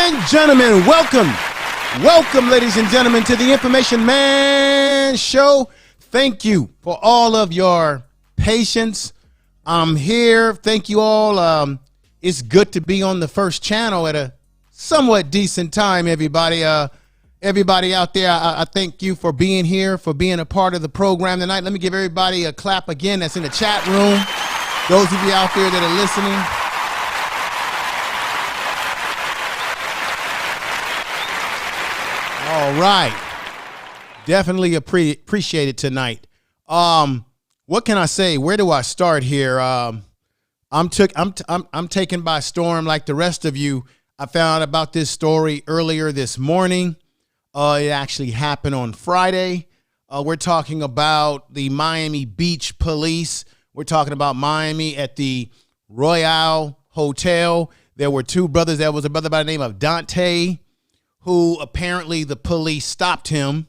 and gentlemen, welcome, ladies and gentlemen, to the Information Man Show. Thank you for all of your patience. I'm here. Thank you all. It's good to be on the first channel at a somewhat decent time, everybody. Everybody out there, I thank you for being here, for being a part of the program tonight. Let me give everybody a clap again that's in the chat room. Those of you out there that are listening. All right. Definitely appreciate it tonight. What can I say? Where do I start here? I'm taken by storm like the rest of you. I found out about this story earlier this morning. It actually happened on Friday. We're talking about the Miami Beach police. We're talking about Miami at the Royale Hotel. There were two brothers. There was a brother by the name of Dante, who apparently the police stopped him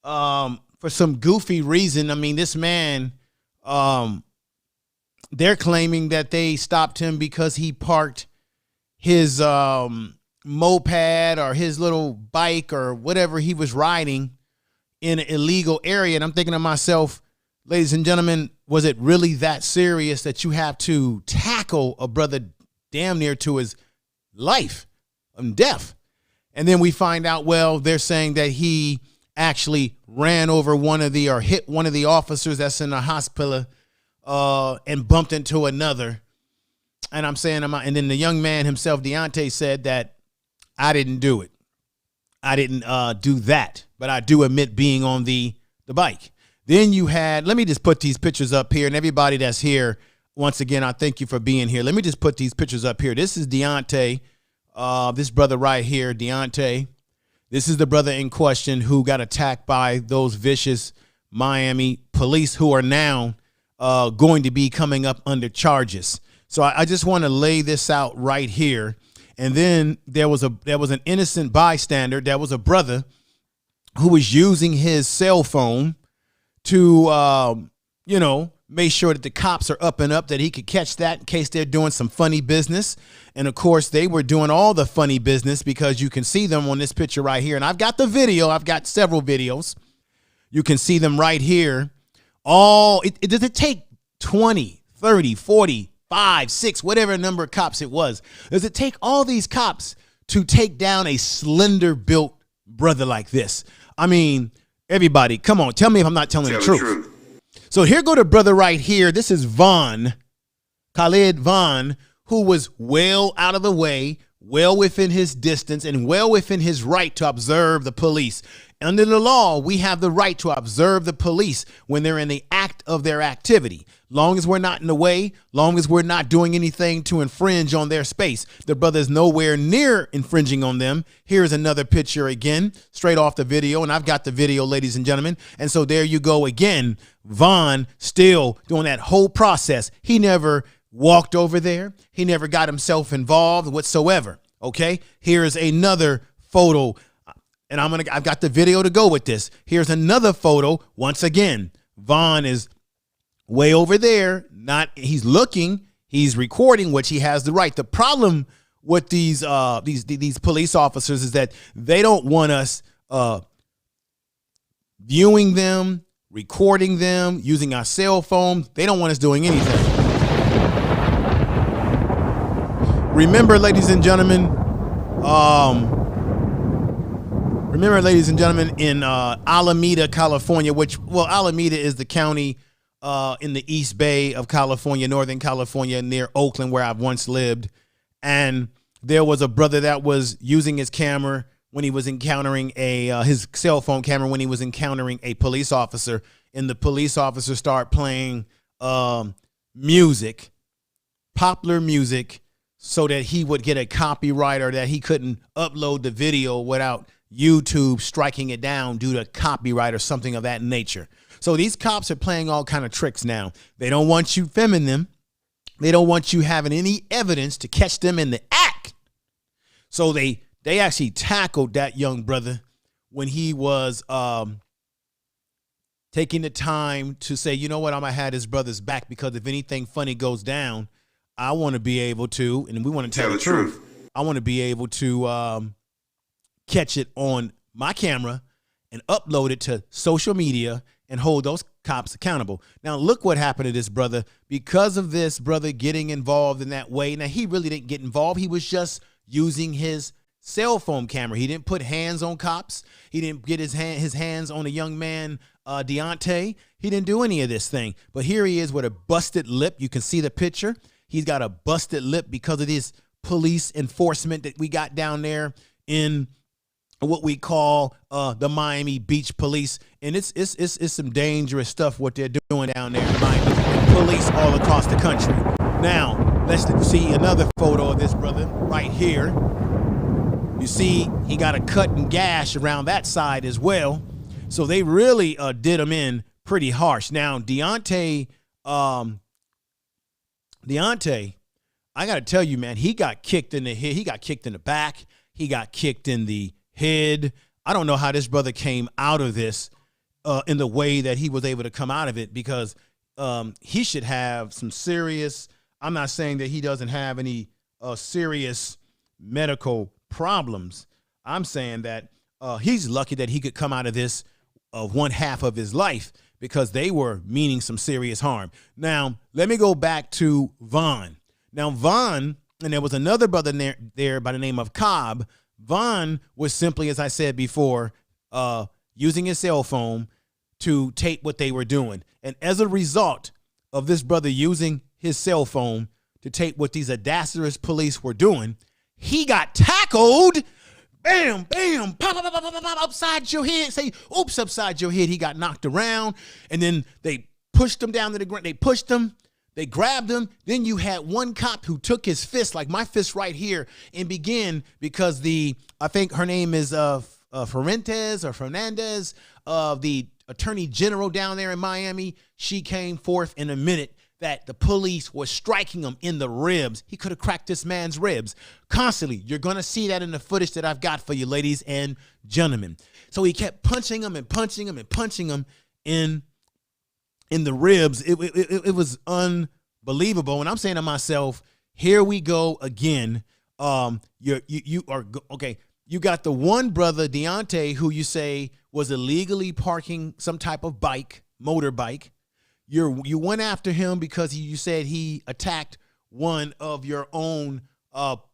for some goofy reason. I mean, this man, they're claiming that they stopped him because he parked his moped or his little bike or whatever he was riding in an illegal area. And I'm thinking to myself, ladies and gentlemen, was it really that serious that you have to tackle a brother damn near to his life and death? And then we find out, well, they're saying that he actually ran over hit one of the officers that's in the hospital and bumped into another. And I'm saying, and then the young man himself, Deontay, said that I didn't do it. I didn't do that, but I do admit being on the bike. Then you had, let me just put these pictures up here, and everybody that's here, once again, I thank you for being here. Let me just put these pictures up here. This is Deontay, this brother right here, Deontay. This is the brother in question who got attacked by those vicious Miami police who are now going to be coming up under charges. So I just want to lay this out right here. And then there was an innocent bystander. There was a brother who was using his cell phone to, make sure that the cops are up and up, that he could catch that in case they're doing some funny business. And of course, they were doing all the funny business because you can see them on this picture right here. And I've got the video. I've got several videos. You can see them right here. Does it take 20, 30, 40, 5, 6, whatever number of cops it was? Does it take all these cops to take down a slender built brother like this? I mean, everybody, come on, tell me if I'm not telling the truth. So here go the brother right here. This is Khalid Vaughn, who was well out of the way, well within his distance, and well within his right to observe the police. Under the law, we have the right to observe the police when they're in the act of their activity. Long as we're not in the way, long as we're not doing anything to infringe on their space. The brother's nowhere near infringing on them. Here's another picture again, straight off the video. And I've got the video, ladies and gentlemen. And so there you go again. Vaughn still doing that whole process. He never walked over there. He never got himself involved whatsoever. Okay, here's another photo. And I've got the video to go with this. Here's another photo. Once again, Vaughn is way over there. He's looking, he's recording, which he has the right. The problem with these police officers is that they don't want us viewing them, recording them, using our cell phones. They don't want us doing anything. Remember, ladies and gentlemen, in Alameda, California, Alameda is the county in the East Bay of California, Northern California, near Oakland, where I've once lived. And there was a brother that was using his camera when he was encountering his cell phone camera when he was encountering a police officer. And the police officer started playing music, popular music, so that he would get a copyright, or that he couldn't upload the video without YouTube striking it down due to copyright or something of that nature. So these cops are playing all kind of tricks now. They don't want you filming them. They don't want you having any evidence to catch them in the act. So they actually tackled that young brother when he was taking the time to say, you know what, I'm going to have his brother's back, because if anything funny goes down, I want to be able to, and we want to tell the truth. I want to be able to catch it on my camera and upload it to social media and hold those cops accountable. Now, look what happened to this brother. Because of this brother getting involved in that way, now he really didn't get involved. He was just using his cell phone camera. He didn't put hands on cops. He didn't get his hands on a young man, Deontay. He didn't do any of this thing. But here he is with a busted lip. You can see the picture. He's got a busted lip because of this police enforcement that we got down there in what we call the Miami Beach Police. And it's some dangerous stuff what they're doing down there in Miami. Police all across the country. Now, let's see another photo of this brother right here. You see, he got a cut and gash around that side as well. So they really did him in pretty harsh. Now, Deontay, I got to tell you, man, he got kicked in the head. He got kicked in the back. He got kicked in the head. I don't know how this brother came out of this in the way that he was able to come out of it, because he should have some serious, I'm not saying that he doesn't have any serious medical problems. I'm saying that he's lucky that he could come out of this one half of his life, because they were meaning some serious harm. Now, let me go back to Vaughn. Now, Vaughn, and there was another brother there by the name of Cobb. Vaughn was simply, as I said before, using his cell phone to tape what they were doing. And as a result of this brother using his cell phone to tape what these audacious police were doing, he got tackled. Bam, bam, pop, pop, pop, pop, pop, upside your head. Say, oops, upside your head. He got knocked around. And then they pushed him down to the ground. They pushed him. They grabbed him. Then you had one cop who took his fist, like my fist right here, and began, because I think her name is Fernandez, the attorney general down there in Miami. She came forth in a minute that the police was striking him in the ribs. He could have cracked this man's ribs constantly. You're going to see that in the footage that I've got for you, ladies and gentlemen. So he kept punching him and punching him and punching him in the ribs. It was unbelievable. And I'm saying to myself, here we go again. You are okay. You got the one brother, Deontay, who you say was illegally parking some type of motorbike. You went after him because you said he attacked one of your own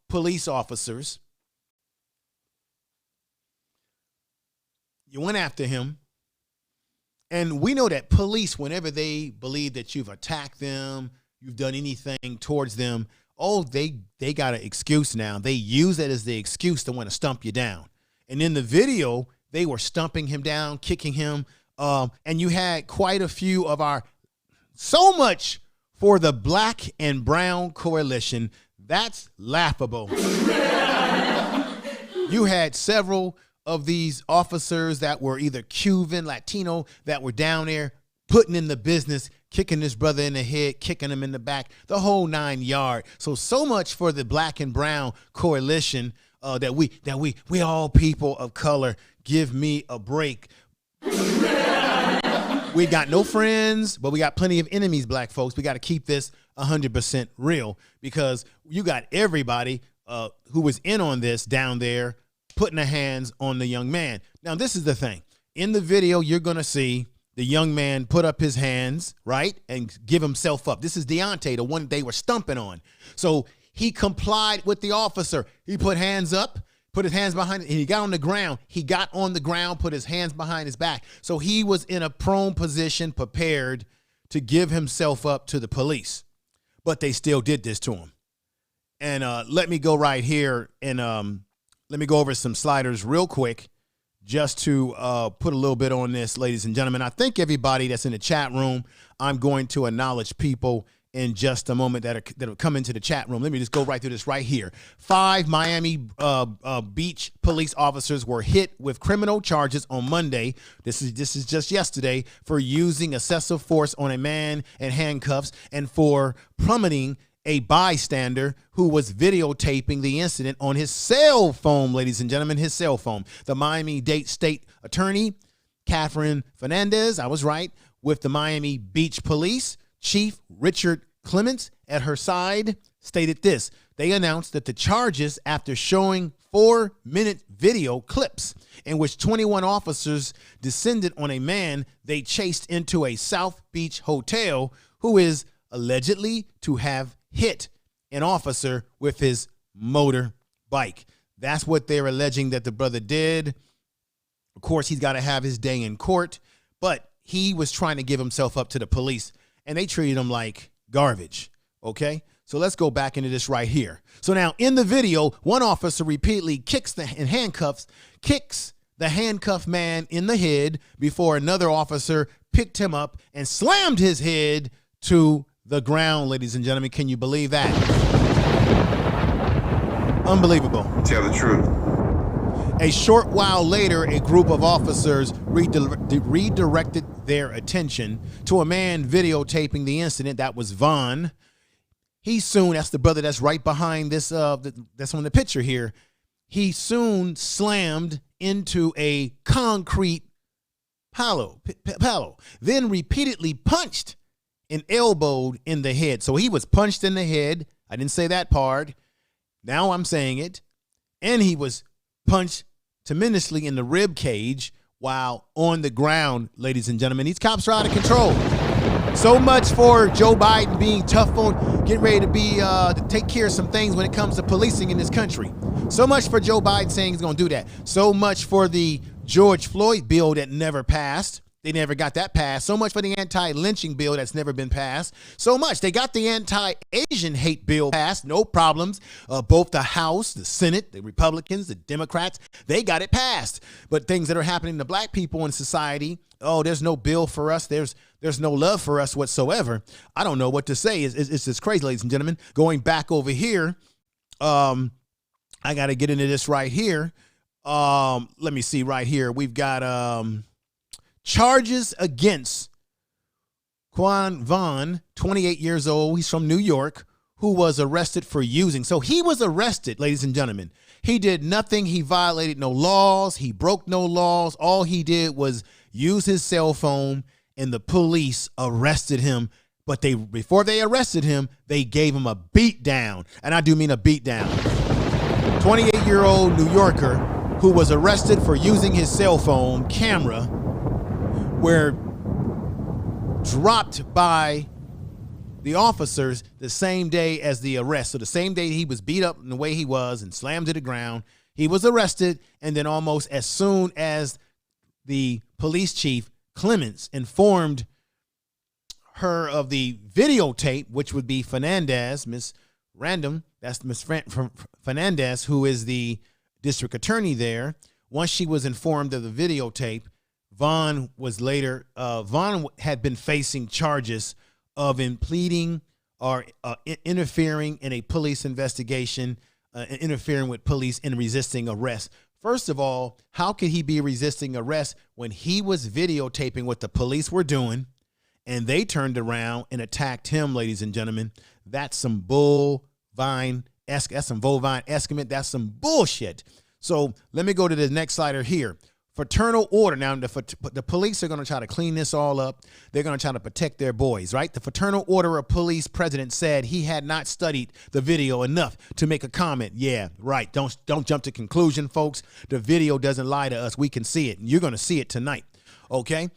police officers. You went after him. And we know that police, whenever they believe that you've attacked them, you've done anything towards them, they got an excuse now. They use that as the excuse to want to stump you down. And in the video, they were stumping him down, kicking him. And you had quite a few of so much for the black and brown coalition. That's laughable. You had several of these officers that were either Cuban, Latino, that were down there putting in the business, kicking this brother in the head, kicking him in the back, the whole 9 yards. So much for the black and brown coalition, that we all people of color. Give me a break. We got no friends, but we got plenty of enemies, black folks. We got to keep this 100% real, because you got everybody who was in on this down there putting their hands on the young man. Now, this is the thing. In the video, you're going to see the young man put up his hands, right, and give himself up. This is Deontay, the one they were stumping on. So he complied with the officer. He put hands up, put his hands behind it, and he got on the ground. He got on the ground, put his hands behind his back. So he was in a prone position, prepared to give himself up to the police. But they still did this to him. And let me go right here and let me go over some sliders real quick, just to put a little bit on this, ladies and gentlemen. I think everybody that's in the chat room, I'm going to acknowledge people in just a moment that will come into the chat room. Let me just go right through this right here. 5 Miami Beach police officers were hit with criminal charges on Monday. This is just yesterday, for using excessive force on a man in handcuffs and for pummeling a bystander who was videotaping the incident on his cell phone, ladies and gentlemen, his cell phone. The Miami-Dade State Attorney, Katherine Fernandez, I was right, with the Miami Beach Police, Chief Richard Clements at her side, stated this. They announced that the charges, after showing 4-minute video clips in which 21 officers descended on a man they chased into a South Beach hotel who is allegedly to have hit an officer with his motorbike. That's what they're alleging that the brother did. Of course, he's got to have his day in court, but he was trying to give himself up to the police, and they treated him like garbage, okay? So let's go back into this right here. So now in the video, one officer repeatedly kicks the handcuffed man in the head before another officer picked him up and slammed his head to the ground, ladies and gentlemen. Can you believe that? Unbelievable. Tell the truth. A short while later, a group of officers redirected their attention to a man videotaping the incident. That was Vaughn. He soon, that's the brother that's right behind this, that's on the picture here. He soon slammed into a concrete palo, then repeatedly punched and elbowed in the head. So he was punched in the head. I didn't say that part. Now I'm saying it. And he was punched tremendously in the rib cage while on the ground, ladies and gentlemen. These cops are out of control. So much for Joe Biden being tough on getting ready to take care of some things when it comes to policing in this country. So much for Joe Biden saying he's going to do that. So much for the George Floyd bill that never passed. They never got that passed. So much for the anti-lynching bill that's never been passed. So much. They got the anti-Asian hate bill passed. No problems. Both the House, the Senate, the Republicans, the Democrats, they got it passed. But things that are happening to black people in society, oh, there's no bill for us. There's no love for us whatsoever. I don't know what to say. It's just crazy, ladies and gentlemen. Going back over here, I got to get into this right here. Let me see right here. We've got charges against Quan Vaughn, 28 years old. He's from New York, who was arrested for using. So he was arrested, ladies and gentlemen. He did nothing. He violated no laws. He broke no laws. All he did was use his cell phone, and the police arrested him. But before they arrested him, they gave him a beat down. And I do mean a beat down. 28-year-old New Yorker who was arrested for using his cell phone camera were dropped by the officers the same day as the arrest. So the same day he was beat up in the way he was and slammed to the ground, he was arrested. And then almost as soon as the police chief, Clements, informed her of the videotape, which would be Fernandez, Miss Random, that's Miss Fernandez, who is the district attorney there. Once she was informed of the videotape, Vaughn had been facing charges of impeding or interfering in a police investigation, interfering with police and resisting arrest. First of all, how could he be resisting arrest when he was videotaping what the police were doing and they turned around and attacked him, ladies and gentlemen? That's some bovine estimate. That's some bullshit. So let me go to the next slider here. Fraternal order. Now, the police are going to try to clean this all up. They're going to try to protect their boys, right? The Fraternal Order of Police president said he had not studied the video enough to make a comment. Yeah, right. Don't jump to conclusion, folks. The video doesn't lie to us. We can see it. And you're going to see it tonight, okay?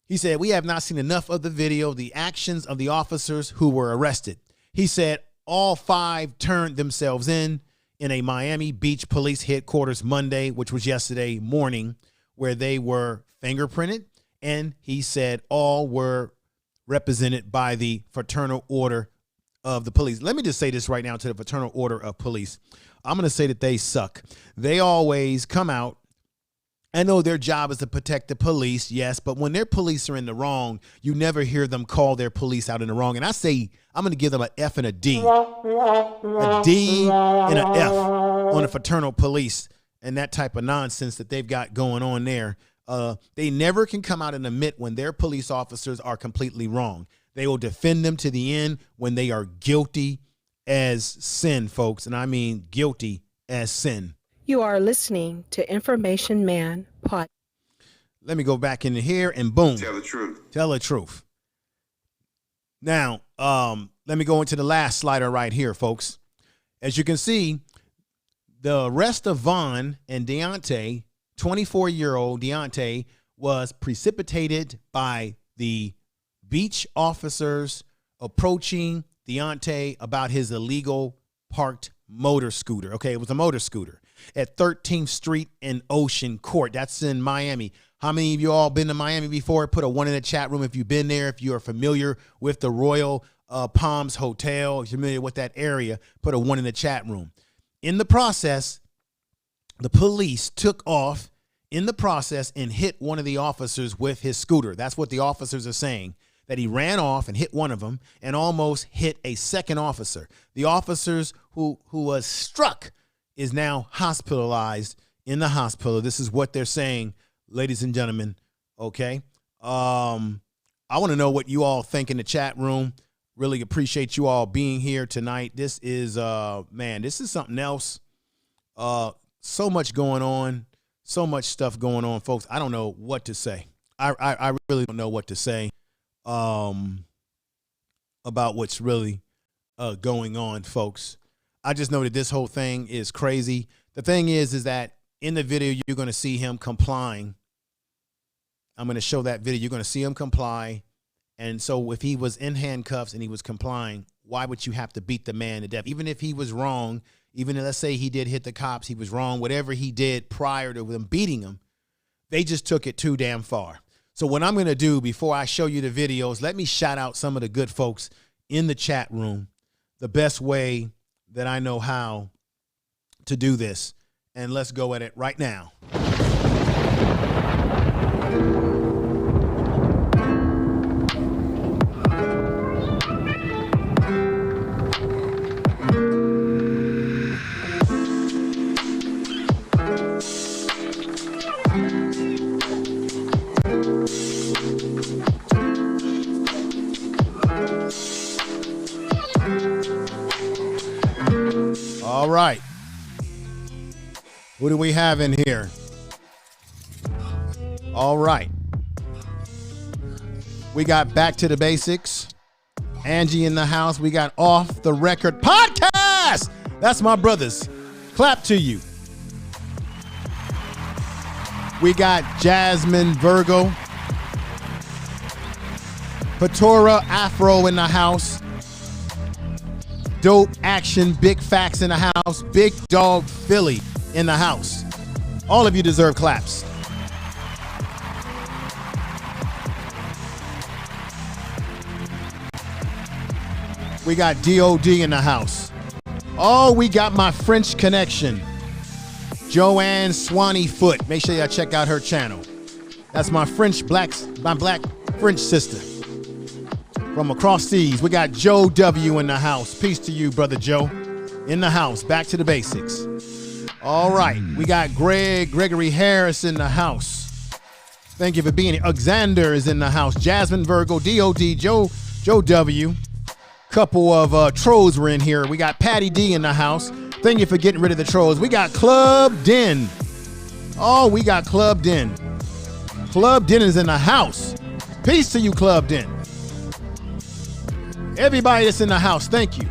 He said, we have not seen enough of the video, the actions of the officers who were arrested. He said all 5 turned themselves in a Miami Beach police headquarters Monday, which was yesterday morning, where they were fingerprinted. And he said all were represented by the Fraternal Order of the Police. Let me just say this right now to the Fraternal Order of Police. I'm going to say that they suck. They always come out. I know their job is to protect the police, yes, but when their police are in the wrong, you never hear them call their police out in the wrong. And I say, I'm going to give them an F and a D. A D and an F on the fraternal police and that type of nonsense that they've got going on there. They never can come out and admit when their police officers are completely wrong. They will defend them to the end when they are guilty as sin, folks. And I mean guilty as sin. You are listening to Information Man Pod. Let me go back in here and boom. Tell the truth. Tell the truth. Now, let me go into the last slider right here, folks. As you can see, the arrest of Vaughn and Deontay, 24-year-old Deontay, was precipitated by the beach officers approaching Deontay about his illegal parked motor scooter. Okay, it was a motor scooter at 13th Street and Ocean Court. That's in Miami. How many of you all been to Miami before? Put a 1 in the chat room if you've been there, if you are familiar with the Royal Palms Hotel, if you're familiar with that area, put a 1 in the chat room. In the process, the police took off in the process and hit one of the officers with his scooter. That's what the officers are saying, that he ran off and hit one of them and almost hit a second officer. The officers who was struck is now hospitalized in the hospital. This is what they're saying, ladies and gentlemen. Okay. I want to know what you all think in the chat room. Really appreciate you all being here tonight. This is, man, this is something else. So much going on, so much stuff going on, folks. I don't know what to say. I really don't know what to say about what's really going on, folks. I just know that this whole thing is crazy. The thing is that in the video, you're going to see him complying. I'm going to show that video. You're going to see him comply. And so if he was in handcuffs and he was complying, why would you have to beat the man to death? Even if he was wrong, even if, let's say he did hit the cops, he was wrong, whatever he did prior to them beating him, they just took it too damn far. So what I'm going to do before I show you the videos, let me shout out some of the good folks in the chat room, the best way that I know how to do this. And let's go at it right now. All right. Who do we have in here? All right. We got Back to the Basics. Angie in the house. We got Off the Record Podcast. That's my brothers. Clap to you. We got Jasmine Virgo. Patora Afro in the house. Dope Action, Big Facts in the house. Big Dog Philly in the house. All of you deserve claps. We got DOD in the house. Oh, we got my French connection. Joanne Swanee Foot. Make sure y'all check out her channel. That's my black French sister from across seas. We got Joe W in the house. Peace to you, brother Joe. In the house. Back to the basics. All right. We got Gregory Harris in the house. Thank you for being here. Alexander is in the house. Jasmine Virgo, DOD, Joe W. Couple of trolls were in here. We got Patty D in the house. Thank you for getting rid of the trolls. We got Club Den. Oh, we got Club Den. Club Den is in the house. Peace to you, Club Den. Everybody that's in the house, thank you.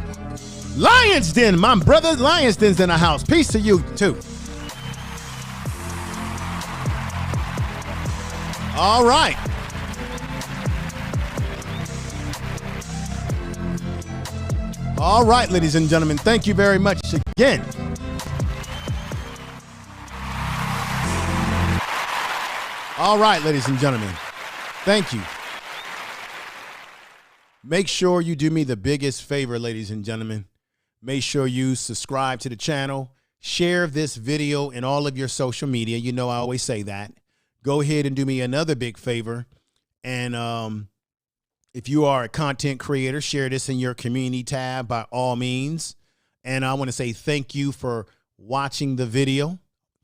Lions Den, my brother Lions Den's in the house. Peace to you, too. All right. All right, ladies and gentlemen, thank you very much again. All right, ladies and gentlemen, thank you. Make sure you do me the biggest favor, ladies and gentlemen. Make sure you subscribe to the channel. Share this video in all of your social media. You know I always say that. Go ahead and do me another big favor. And if you are a content creator, share this in your community tab by all means. And I want to say thank you for watching the video.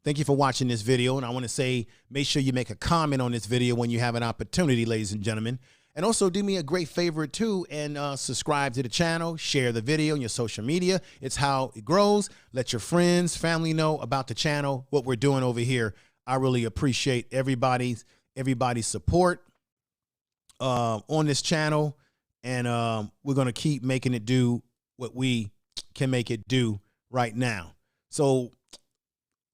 Thank you for watching this video. And I want to say, make sure you make a comment on this video when you have an opportunity, ladies and gentlemen. And also do me a great favor too and subscribe to the channel, share the video on your social media. It's how it grows. Let your friends, family know about the channel, what we're doing over here. I really appreciate everybody's support on this channel. and we're going to keep making it do what we can make it do right now. So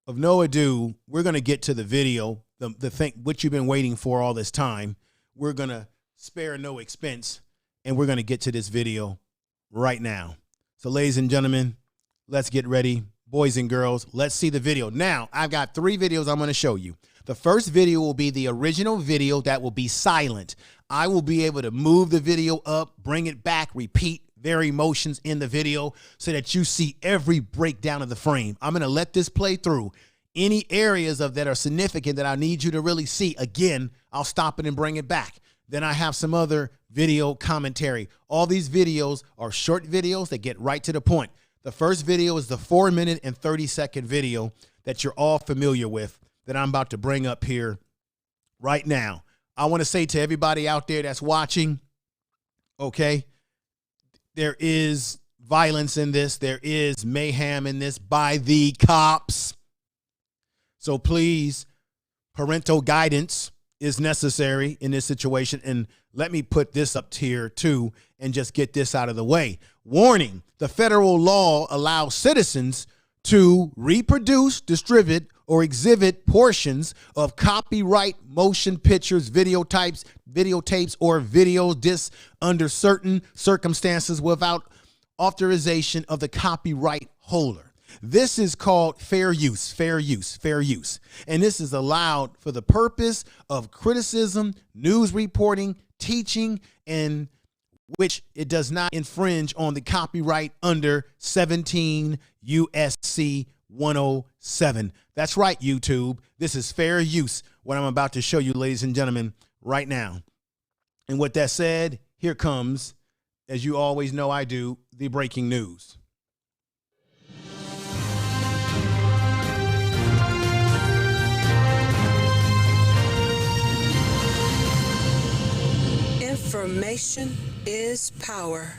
of no ado, we're going to get to the video, the thing what you've been waiting for all this time. We're going to spare no expense, and we're going to get to this video right now. So ladies and gentlemen, let's get ready. Boys and girls, let's see the video. Now, I've got 3 videos I'm going to show you. The first video will be the original video that will be silent. I will be able to move the video up, bring it back, repeat their emotions in the video so that you see every breakdown of the frame. I'm going to let this play through. Any areas of that are significant that I need you to really see, again, I'll stop it and bring it back. Then I have some other video commentary. All these videos are short videos that get right to the point. The first video is the 4-minute and 30-second video that you're all familiar with that I'm about to bring up here right now. I want to say to everybody out there that's watching, okay, there is violence in this. There is mayhem in this by the cops. So please, parental guidance is necessary in this situation. And let me put this up here too and just get this out of the way. Warning, the federal law allows citizens to reproduce, distribute, or exhibit portions of copyright motion pictures, videotapes, or video discs under certain circumstances without authorization of the copyright holder. This is called fair use. And this is allowed for the purpose of criticism, news reporting, teaching, and which it does not infringe on the copyright under 17 USC 107. That's right, YouTube. This is fair use, what I'm about to show you, ladies and gentlemen, right now. And with that said, here comes, as you always know I do, the breaking news. Information is power.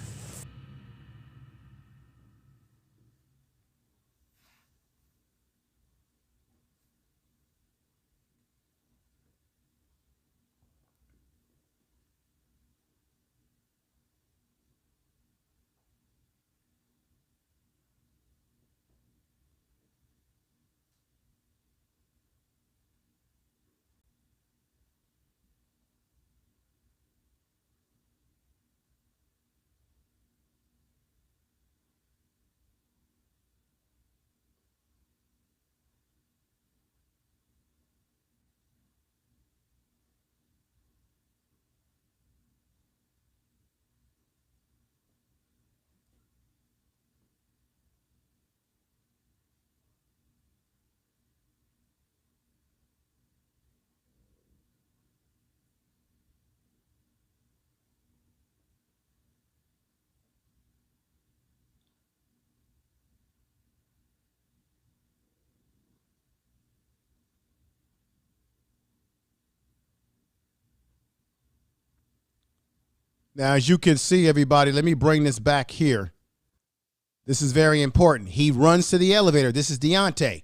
Now, as you can see, everybody, let me bring this back here. This is very important. He runs to the elevator. This is Deontay.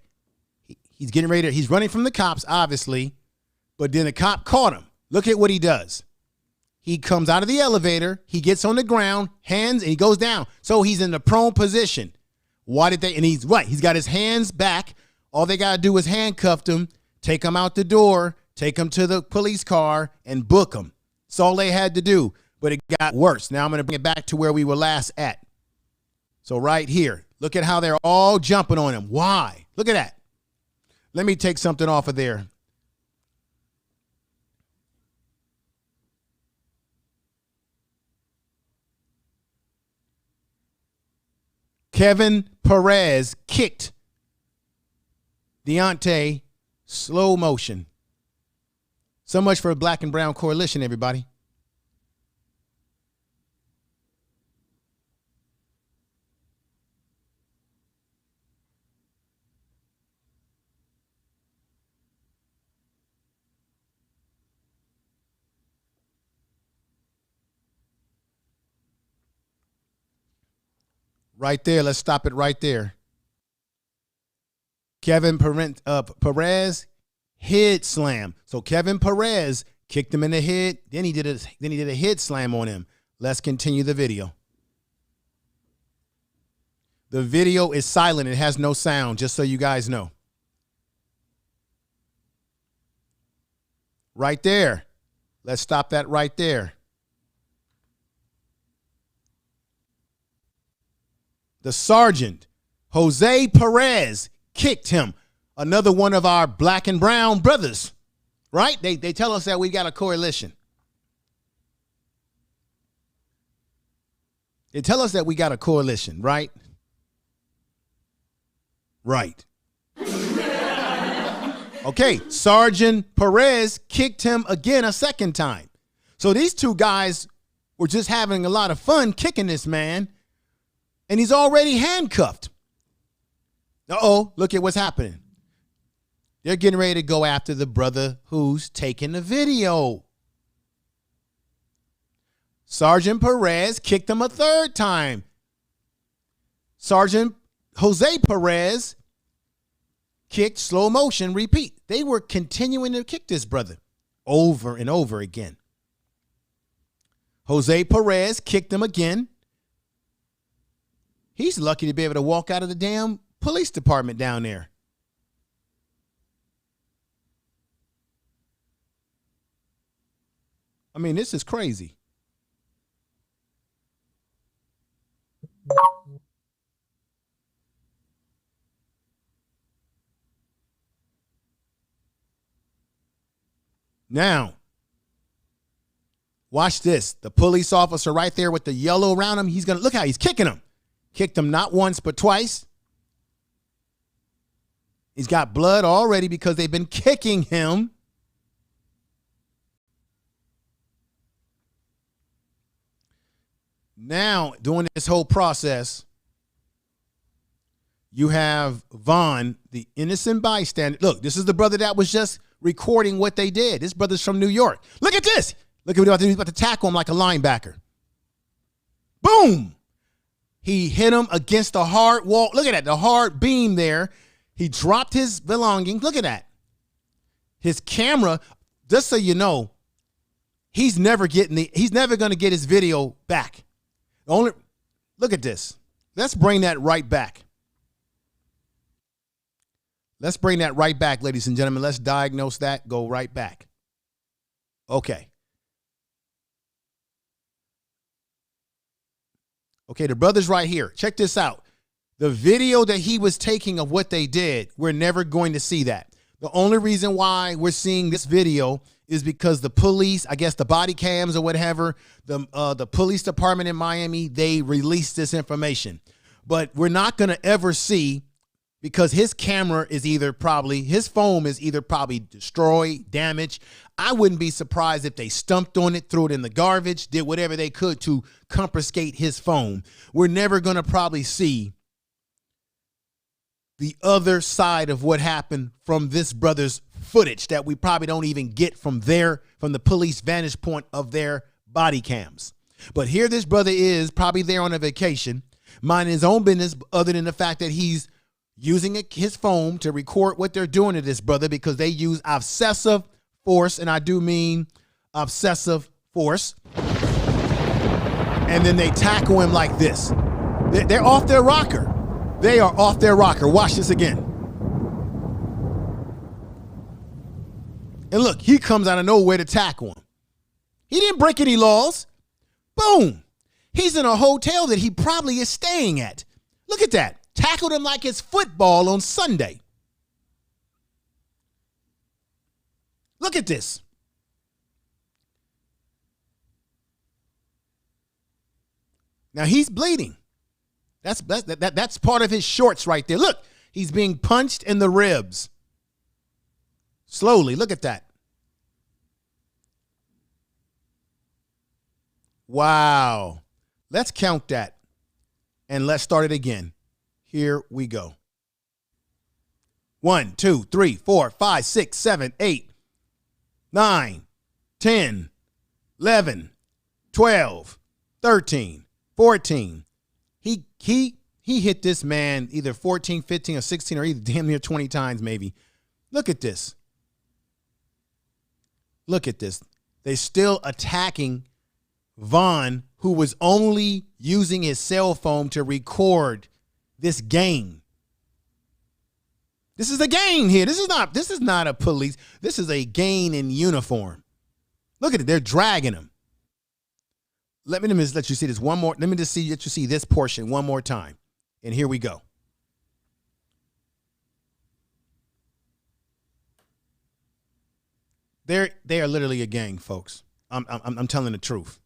He's getting ready to, he's running from the cops, obviously, but then the cop caught him. Look at what he does. He comes out of the elevator. He gets on the ground, hands, and he goes down. So he's in the prone position. Why did they, and he's right. He's got his hands back. All they got to do is handcuff him, take him out the door, take him to the police car, and book him. That's all they had to do. But it got worse. Now I'm going to bring it back to where we were last at. So right here, look at how they're all jumping on him. Why? Look at that. Let me take something off of there. Kevin Perez kicked Deontay, slow motion. So much for a black and brown coalition, everybody. Right there. Let's stop it right there. Kevin Perez head slam. So Kevin Perez kicked him in the head. Then he did a head slam on him. Let's continue the video. The video is silent. It has no sound, just so you guys know. Right there. Let's stop that right there. The sergeant, Jose Perez, kicked him. Another one of our black and brown brothers, right? They tell us that we got a coalition. They tell us that we got a coalition, right? Right. Okay, Sergeant Perez kicked him again a second time. So these two guys were just having a lot of fun kicking this man, and he's already handcuffed. Uh-oh, look at what's happening. They're getting ready to go after the brother who's taking the video. Sergeant Perez kicked him a third time. Sergeant Jose Perez kicked, slow motion, repeat. They were continuing to kick this brother over and over again. Jose Perez kicked him again. He's lucky to be able to walk out of the damn police department down there. I mean, this is crazy. Now, watch this. The police officer right there with the yellow around him, he's going to look how he's kicking him. Kicked him not once, but twice. He's got blood already because they've been kicking him. Now, during this whole process, you have Vaughn, the innocent bystander. Look, this is the brother that was just recording what they did. This brother's from New York. Look at this. Look at what he's about to tackle him like a linebacker. Boom. He hit him against the hard wall. Look at that, the hard beam there. He dropped his belongings. Look at that. His camera, just so you know, he's never going to get his video back. Look at this. Let's bring that right back. Let's bring that right back, ladies and gentlemen. Let's diagnose that, go right back. Okay. Okay, the brother's right here. Check this out. The video that he was taking of what they did, we're never going to see that. The only reason why we're seeing this video is because the police, I guess the body cams or whatever, the police department in Miami, they released this information. But we're not going to ever see, because his camera is his phone is either probably destroyed, damaged. I wouldn't be surprised if they stumped on it, threw it in the garbage, did whatever they could to confiscate his phone. We're never going to probably see the other side of what happened from this brother's footage that we probably don't even get from the police vantage point of their body cams. But here this brother is probably there on a vacation, minding his own business, other than the fact that he's using his phone to record what they're doing to this brother, because they use obsessive force, and I do mean obsessive force. And then they tackle him like this. They're off their rocker. They are off their rocker. Watch this again. And look, he comes out of nowhere to tackle him. He didn't break any laws. Boom. He's in a hotel that he probably is staying at. Look at that. Tackled him like it's football on Sunday. Look at this. Now he's bleeding. That's part of his shorts right there. Look, he's being punched in the ribs. Slowly, look at that. Wow. Let's count that. And let's start it again. Here we go. 1, 2, 3, 4, 5, 6, 7, 8, 9, 10, 11, 12, 13, 14. He hit this man either 14, 15, or 16, or either damn near 20 times maybe. Look at this. Look at this. They're still attacking Vaughn, who was only using his cell phone to record this gang. This is a gang here. This is not a police. This is a gang in uniform. Look at it. They're dragging him. Let me just let you see this one more. Let me just let you see this portion one more time. And here we go. They are literally a gang, folks. I'm telling the truth.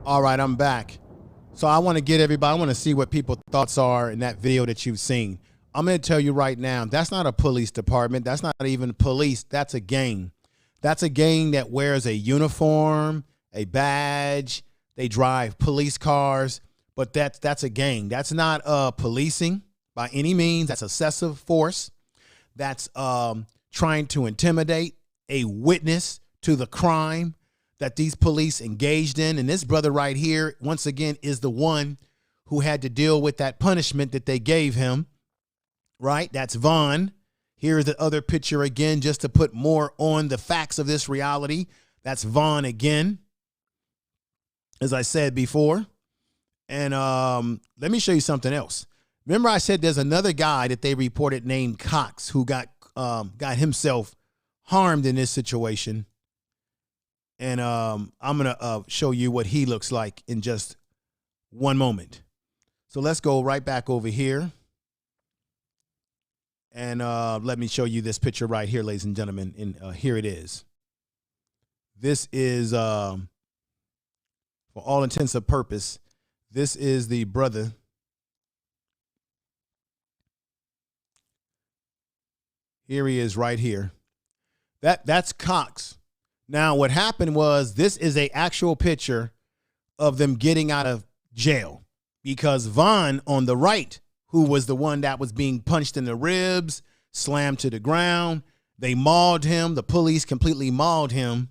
All right, I'm back. So I want to get everybody, I want to see what people's thoughts are in that video that you've seen. I'm going to tell you right now, that's not a police department. That's not even police. That's a gang. That's a gang that wears a uniform, a badge. They drive police cars, but that's a gang. That's not policing by any means. That's excessive force. That's trying to intimidate a witness to the crime that these police engaged in. And this brother right here, once again, is the one who had to deal with that punishment that they gave him, right? That's Vaughn. Here's the other picture again, just to put more on the facts of this reality. That's Vaughn again, as I said before. And let me show you something else. Remember I said there's another guy that they reported named Cox who got himself harmed in this situation. And I'm going to show you what he looks like in just one moment. So let's go right back over here. And let me show you this picture right here, ladies and gentlemen. And here it is. This is, for all intents and purposes, this is the brother. Here he is right here. That's Cox. Now, what happened was this is an actual picture of them getting out of jail because Vaughn on the right, who was the one that was being punched in the ribs, slammed to the ground, they mauled him. The police completely mauled him.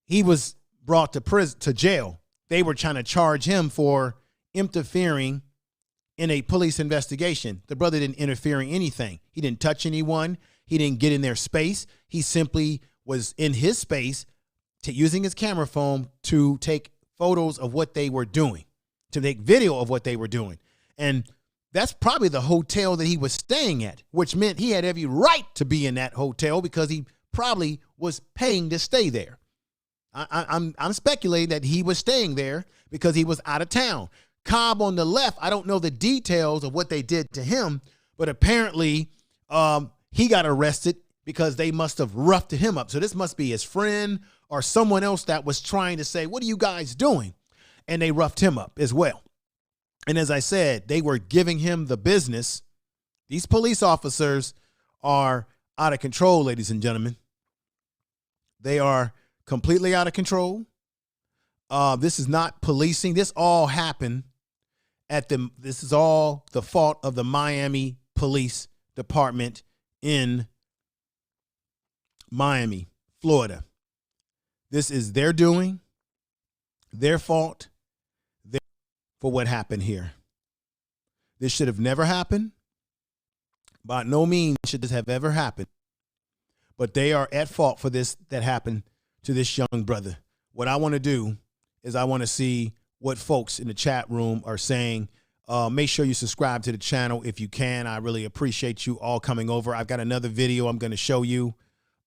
He was brought to jail. They were trying to charge him for interfering in a police investigation. The brother didn't interfere in anything. He didn't touch anyone. He didn't get in their space. He simply was in his space using his camera phone to take photos of what they were doing, to make video of what they were doing. And that's probably the hotel that he was staying at, which meant he had every right to be in that hotel because he probably was paying to stay there. I'm speculating that he was staying there because he was out of town. Cobb on the left, I don't know the details of what they did to him, but apparently he got arrested because they must have roughed him up. So this must be his friend or someone else that was trying to say, what are you guys doing? And they roughed him up as well. And as I said, they were giving him the business. These police officers are out of control, ladies and gentlemen. They are completely out of control. This is not policing. This all happened this is all the fault of the Miami Police Department in Miami, Florida. This is their doing, their fault for what happened here. This should have never happened. By no means should this have ever happened. But they are at fault for this that happened to this young brother. What I want to do is I want to see what folks in the chat room are saying. Make sure you subscribe to the channel if you can. I really appreciate you all coming over. I've got another video I'm going to show you.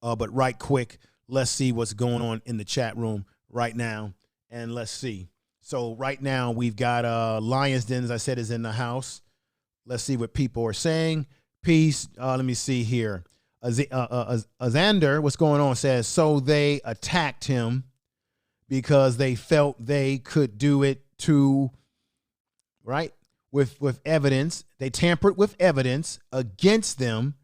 But right quick, let's see what's going on in the chat room right now. And let's see. So right now we've got Lions Den, as I said, is in the house. Let's see what people are saying. Peace. Let me see here. Azander, what's going on, says, so they attacked him because they felt they could do it too, right? With evidence. They tampered with evidence against them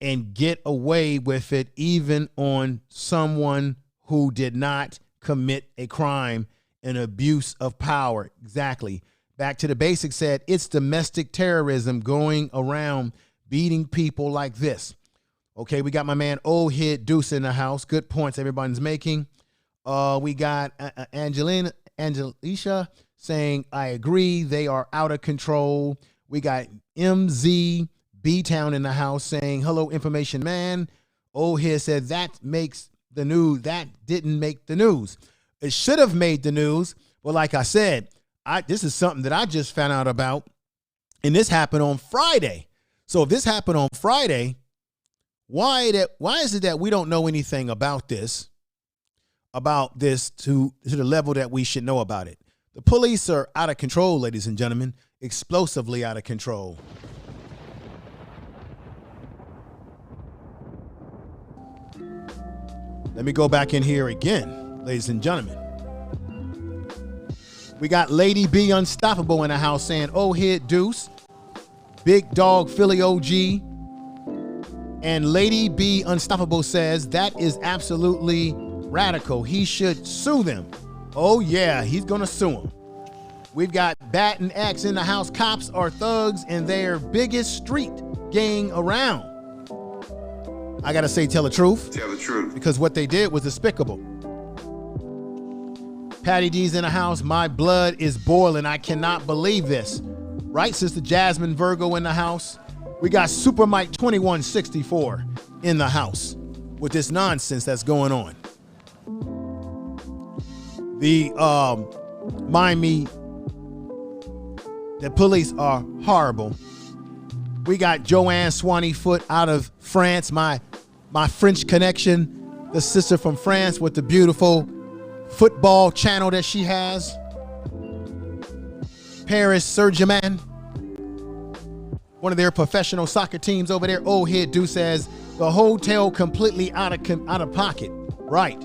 and get away with it even on someone who did not commit a crime, an abuse of power. Exactly. Back to the Basics said, it's domestic terrorism going around beating people like this. Okay, we got my man Old Head Deuce in the house. Good points everybody's making. We got Angelicia saying, I agree, they are out of control. We got MZ B-Town in the house saying, hello, information man. Old Head said, that makes the news. That didn't make the news. It should have made the news. But like I said, this is something that I just found out about, and this happened on Friday. So if this happened on Friday, why is it that we don't know anything about this to the level that we should know about it? The police are out of control, ladies and gentlemen, explosively out of control. Let me go back in here again, ladies and gentlemen. We got Lady B Unstoppable in the house saying, oh, Head Deuce, Big Dog Philly OG. And Lady B Unstoppable says, that is absolutely radical. He should sue them. Oh, yeah, he's going to sue them. We've got Bat and X in the house. Cops are thugs and their biggest street gang around. I got to say, tell the truth. Tell the truth. Because what they did was despicable. Patty D's in the house. My blood is boiling. I cannot believe this. Right, Sister Jasmine Virgo in the house. We got Super Mike 2164 in the house with this nonsense that's going on. The Miami, the police are horrible. We got Joanne Swaneefoot out of France, my French connection, the sister from France with the beautiful football channel that she has. Paris Saint-Germain, one of their professional soccer teams over there. Old Head Deuce says the hotel completely out of pocket. Right.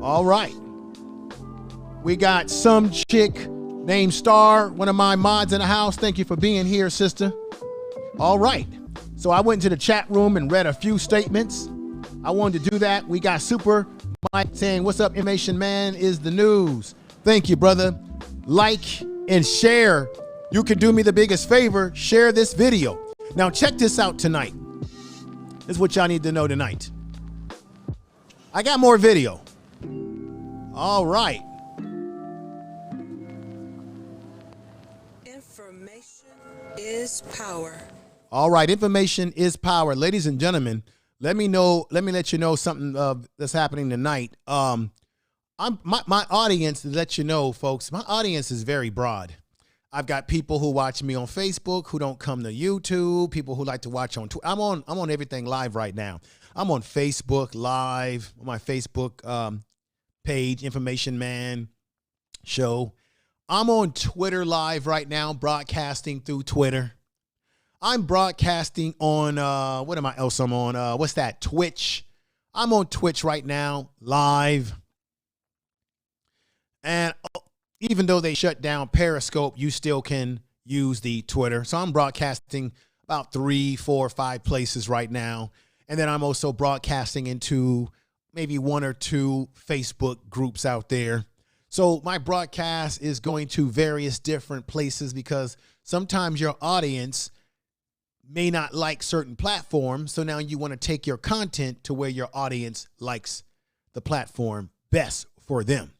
All right. We got some chick named Star, one of my mods in the house. Thank you for being here, sister. All right. So I went into the chat room and read a few statements. I wanted to do that. We got Super Mike saying, what's up, information man is the news. Thank you, brother. Like and share. You can do me the biggest favor. Share this video. Now check this out tonight. This is what y'all need to know tonight. I got more video. All right. Information is power. All right. Information is power. Ladies and gentlemen, let me let you know something that's happening tonight. My audience, to let you know, folks, my audience is very broad. I've got people who watch me on Facebook who don't come to YouTube, people who like to watch on Twitter. I'm on everything live right now. I'm on Facebook live, on my Facebook page, Information Man Show. I'm on Twitter live right now, broadcasting through Twitter. I'm broadcasting on, what am I else I'm on? What's that? Twitch. I'm on Twitch right now, live. And even though they shut down Periscope, you still can use the Twitter. So I'm broadcasting about 3, 4, 5 places right now. And then I'm also broadcasting into maybe 1 or 2 Facebook groups out there. So my broadcast is going to various different places because sometimes your audience may not like certain platforms. So now you want to take your content to where your audience likes the platform best for them.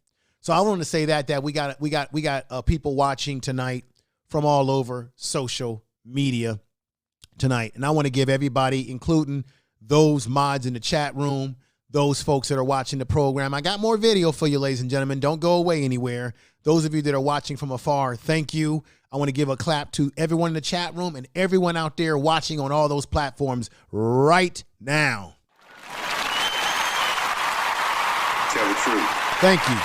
So I want to say that we got people watching tonight from all over social media tonight. And I want to give everybody, including those mods in the chat room, those folks that are watching the program. I got more video for you, ladies and gentlemen. Don't go away anywhere. Those of you that are watching from afar, thank you. I want to give a clap to everyone in the chat room and everyone out there watching on all those platforms right now. Tell the truth. Thank you.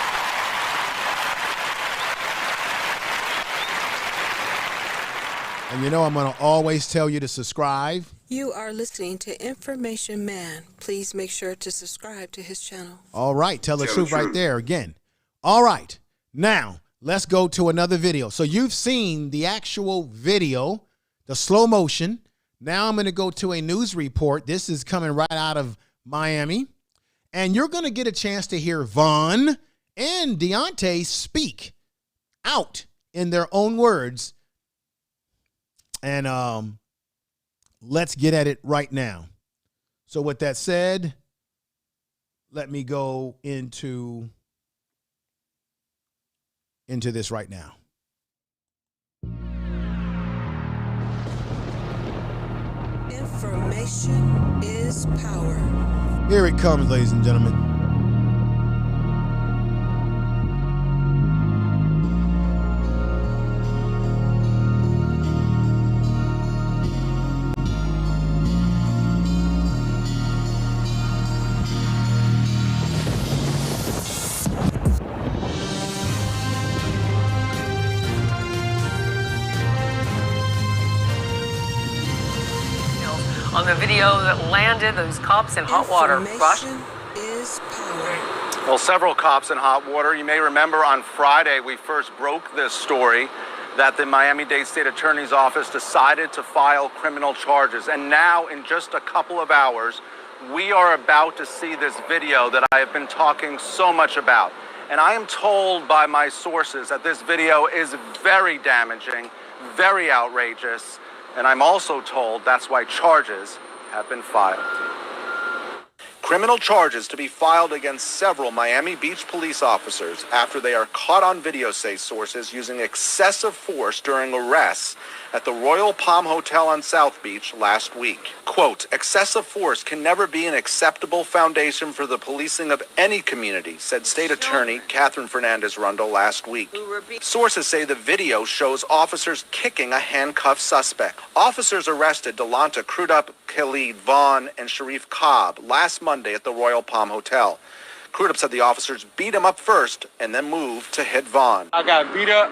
And you know, I'm going to always tell you to subscribe. You are listening to Information Man. Please make sure to subscribe to his channel. All right. Tell the truth right there again. All right. Now, let's go to another video. So you've seen the actual video, the slow motion. Now I'm going to go to a news report. This is coming right out of Miami. And you're going to get a chance to hear Vaughn and Deontay speak out in their own words. And let's get at it right now. So with that said, let me go into this right now. Information is power. Here it comes, ladies and gentlemen. On the video that landed those cops in hot water. Rush. Information is power. Well, several cops in hot water. You may remember on Friday we first broke this story that the Miami-Dade State Attorney's Office decided to file criminal charges. And now, in just a couple of hours, we are about to see this video that I have been talking so much about. And I am told by my sources that this video is very damaging, very outrageous. And I'm also told that's why charges have been filed. Criminal charges to be filed against several Miami Beach police officers after they are caught on video, say sources, using excessive force during arrests at the Royal Palm Hotel on South Beach last week. Quote, excessive force can never be an acceptable foundation for the policing of any community, said State Attorney Katherine Fernandez Rundle last week. Sources say the video shows officers kicking a handcuffed suspect. Officers arrested Delonta Crudup, Khalid Vaughn, and Sharif Cobb last Monday at the Royal Palm Hotel. Crudup said the officers beat him up first and then moved to hit Vaughn. I got beat up,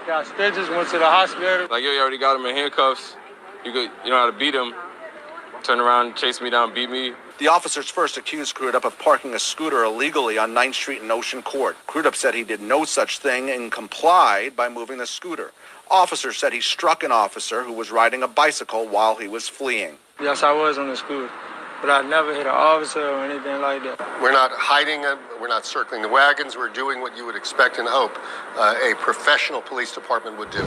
got stitches, went to the hospital. Like, yo, you already got him in handcuffs. You know how to beat him. Turn around, chase me down, beat me. The officers first accused Crudup of parking a scooter illegally on 9th Street in Ocean Court. Crudup said he did no such thing and complied by moving the scooter. Officers said he struck an officer who was riding a bicycle while he was fleeing. Yes, I was on the scooter, but I never hit an officer or anything like that. We're not hiding, we're not circling the wagons. We're doing what you would expect and hope a professional police department would do.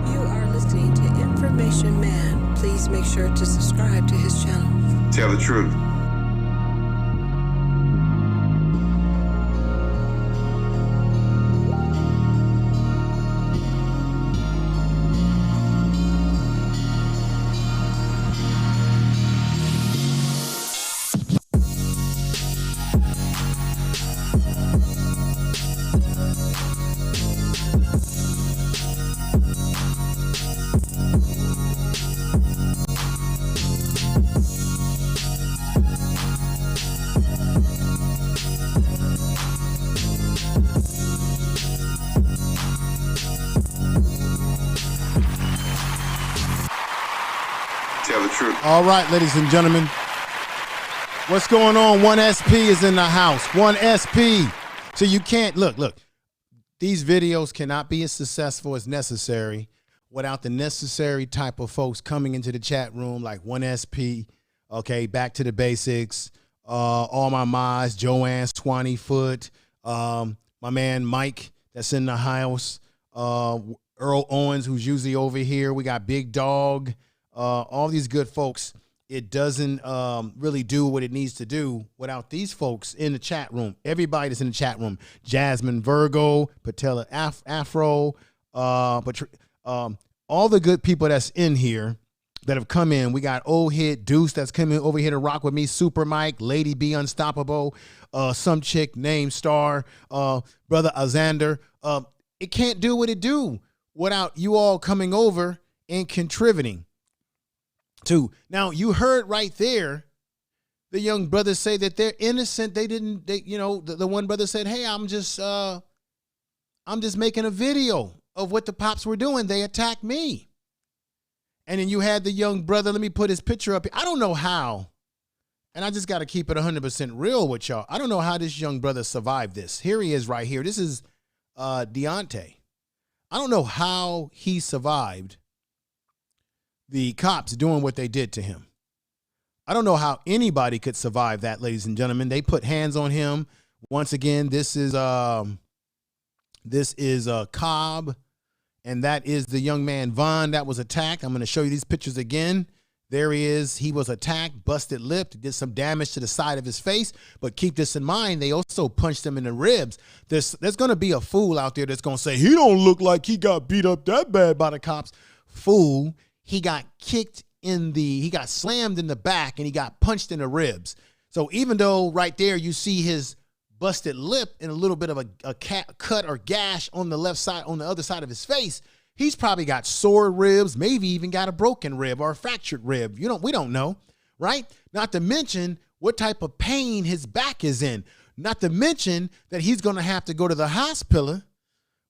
You are listening to Information Man. Please make sure to subscribe to his channel. Tell the truth. Tell the truth. All right, ladies and gentlemen. What's going on? 1SP is in the house. 1SP. So you can't, look. These videos cannot be as successful as necessary without the necessary type of folks coming into the chat room like 1SP, okay, Back to the Basics, All My Mods, Joanne's 20 Foot, my man Mike that's in the house, Earl Owens, who's usually over here. We got Big Dog, all these good folks. It doesn't really do what it needs to do without these folks in the chat room. Everybody that's in the chat room. Jasmine Virgo, Patella Afro, all the good people that's in here that have come in. We got Old Hit Deuce that's coming over here to rock with me. Super Mike, Lady B Unstoppable, some chick named Star, Brother Alexander. It can't do what it do without you all coming over and contributing. Now, you heard right there the young brothers say that they're innocent. The one brother said, hey, I'm just making a video of what the pops were doing. They attacked me. And then you had the young brother, let me put his picture up here. I don't know how, and I just got to keep it 100% real with y'all. I don't know how this young brother survived this. Here he is right here. This is Deontay. I don't know how he survived the cops doing what they did to him. I don't know how anybody could survive that, ladies and gentlemen. They put hands on him. Once again, this is Cobb, and that is the young man Vaughn that was attacked. I'm going to show you these pictures again. There he is. He was attacked, busted lip, did some damage to the side of his face. But keep this in mind, they also punched him in the ribs. There's going to be a fool out there that's going to say, he don't look like he got beat up that bad by the cops. Fool, he got kicked he got slammed in the back and he got punched in the ribs. So even though right there you see his busted lip and a little bit of a cut or gash on the left side, on the other side of his face, he's probably got sore ribs, maybe even got a broken rib or a fractured rib. We don't know, right? Not to mention what type of pain his back is in. Not to mention that he's going to have to go to the hospital,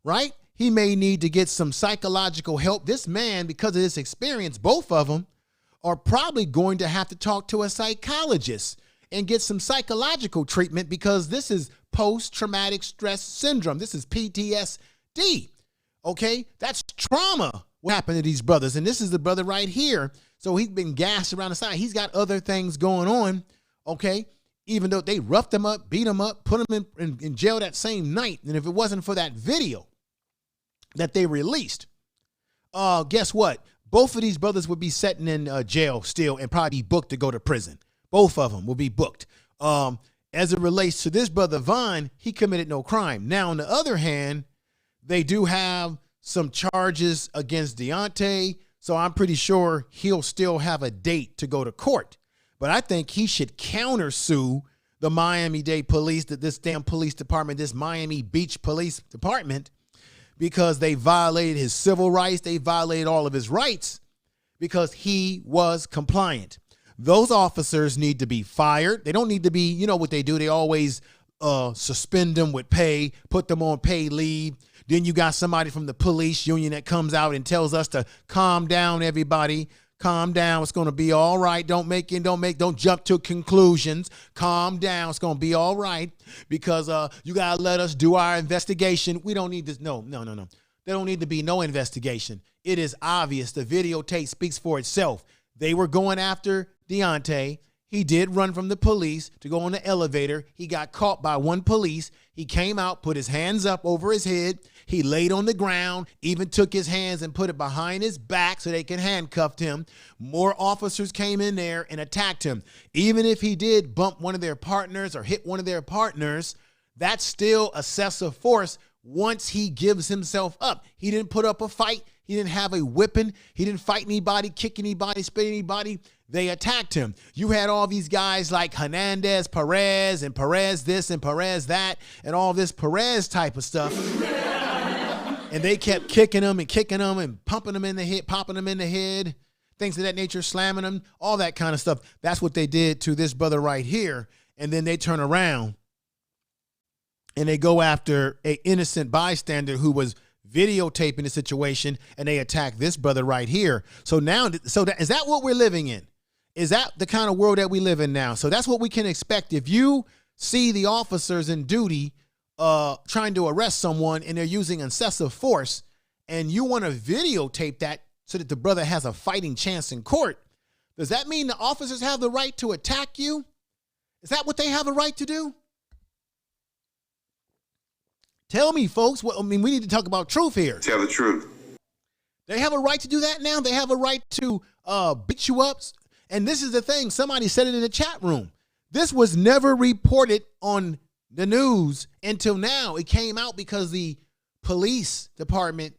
right? He may need to get some psychological help. This man, because of this experience, both of them are probably going to have to talk to a psychologist and get some psychological treatment, because this is post-traumatic stress syndrome. This is PTSD. Okay, that's trauma. What happened to these brothers? And this is the brother right here. So he's been gassed around the side. He's got other things going on. Okay, even though they roughed him up, beat him up, put him in jail that same night. And if it wasn't for that video that they released, guess what? Both of these brothers would be sitting in jail still and probably be booked to go to prison. Both of them will be booked. As it relates to this brother Vaughn, he committed no crime. Now, on the other hand, they do have some charges against Deontay, so I'm pretty sure he'll still have a date to go to court. But I think he should countersue the Miami-Dade police, this damn police department, this Miami Beach Police Department, because they violated his civil rights. They violated all of his rights because he was compliant. Those officers need to be fired. They don't need to be, you know what they do. They always suspend them with pay, put them on paid leave. Then you got somebody from the police union that comes out and tells us to calm down, everybody. Calm down. It's going to be all right. Don't jump to conclusions. Calm down. It's going to be all right, because you got to let us do our investigation. We don't need this. No. There don't need to be no investigation. It is obvious. The videotape speaks for itself. They were going after Deontay. He did run from the police to go on the elevator. He got caught by one police. He came out, put his hands up over his head. He laid on the ground, even took his hands and put it behind his back so they can handcuff him. More officers came in there and attacked him. Even if he did bump one of their partners or hit one of their partners, that's still excessive force once he gives himself up. He didn't put up a fight. He didn't have a whipping. He didn't fight anybody, kick anybody, spit anybody. They attacked him. You had all these guys like Hernandez, Perez, and Perez this and Perez that, and all this Perez type of stuff. And they kept kicking him and pumping him in the head, popping him in the head, things of that nature, slamming him, all that kind of stuff. That's what they did to this brother right here. And then they turn around and they go after an innocent bystander who was videotaping the situation, and they attack this brother right here. So now, is that what we're living in? Is that the kind of world that we live in now? So that's what we can expect. If you see the officers in duty trying to arrest someone and they're using excessive force, and you want to videotape that so that the brother has a fighting chance in court, does that mean the officers have the right to attack you? Is that what they have a right to do? Tell me, folks. We need to talk about truth here. Tell the truth. They have a right to do that now. They have a right to beat you up. And this is the thing. Somebody said it in the chat room. This was never reported on the news until now. It came out because the police department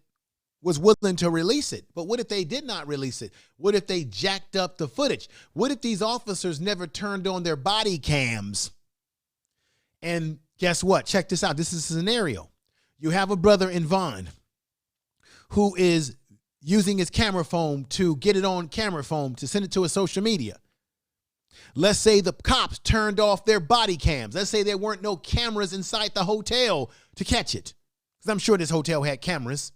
was willing to release it. But what if they did not release it? What if they jacked up the footage? What if these officers never turned on their body cams? And guess what? Check this out. This is a scenario. You have a brother in Vaughn who is using his camera phone to get it on camera phone to send it to his social media. Let's say the cops turned off their body cams. Let's say there weren't no cameras inside the hotel to catch it, because I'm sure this hotel had cameras.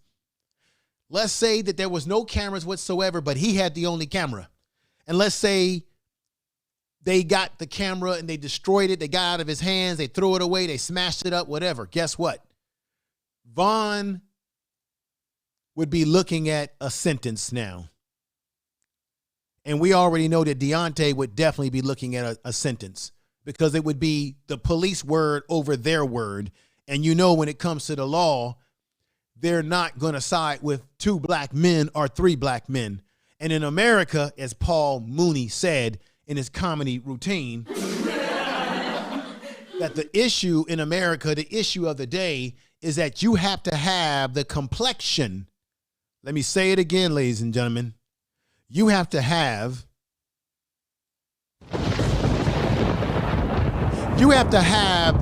Let's say that there was no cameras whatsoever, but he had the only camera. And let's say they got the camera and they destroyed it. They got it out of his hands. They threw it away. They smashed it up, whatever. Guess what? Vaughn would be looking at a sentence now. And we already know that Deontay would definitely be looking at a sentence, because it would be the police word over their word. And you know, when it comes to the law, they're not going to side with 2 black men or 3 black men. And in America, as Paul Mooney said in his comedy routine, that the issue in America, the issue of the day, is that you have to have the complexion. Let me say it again, ladies and gentlemen. You have to have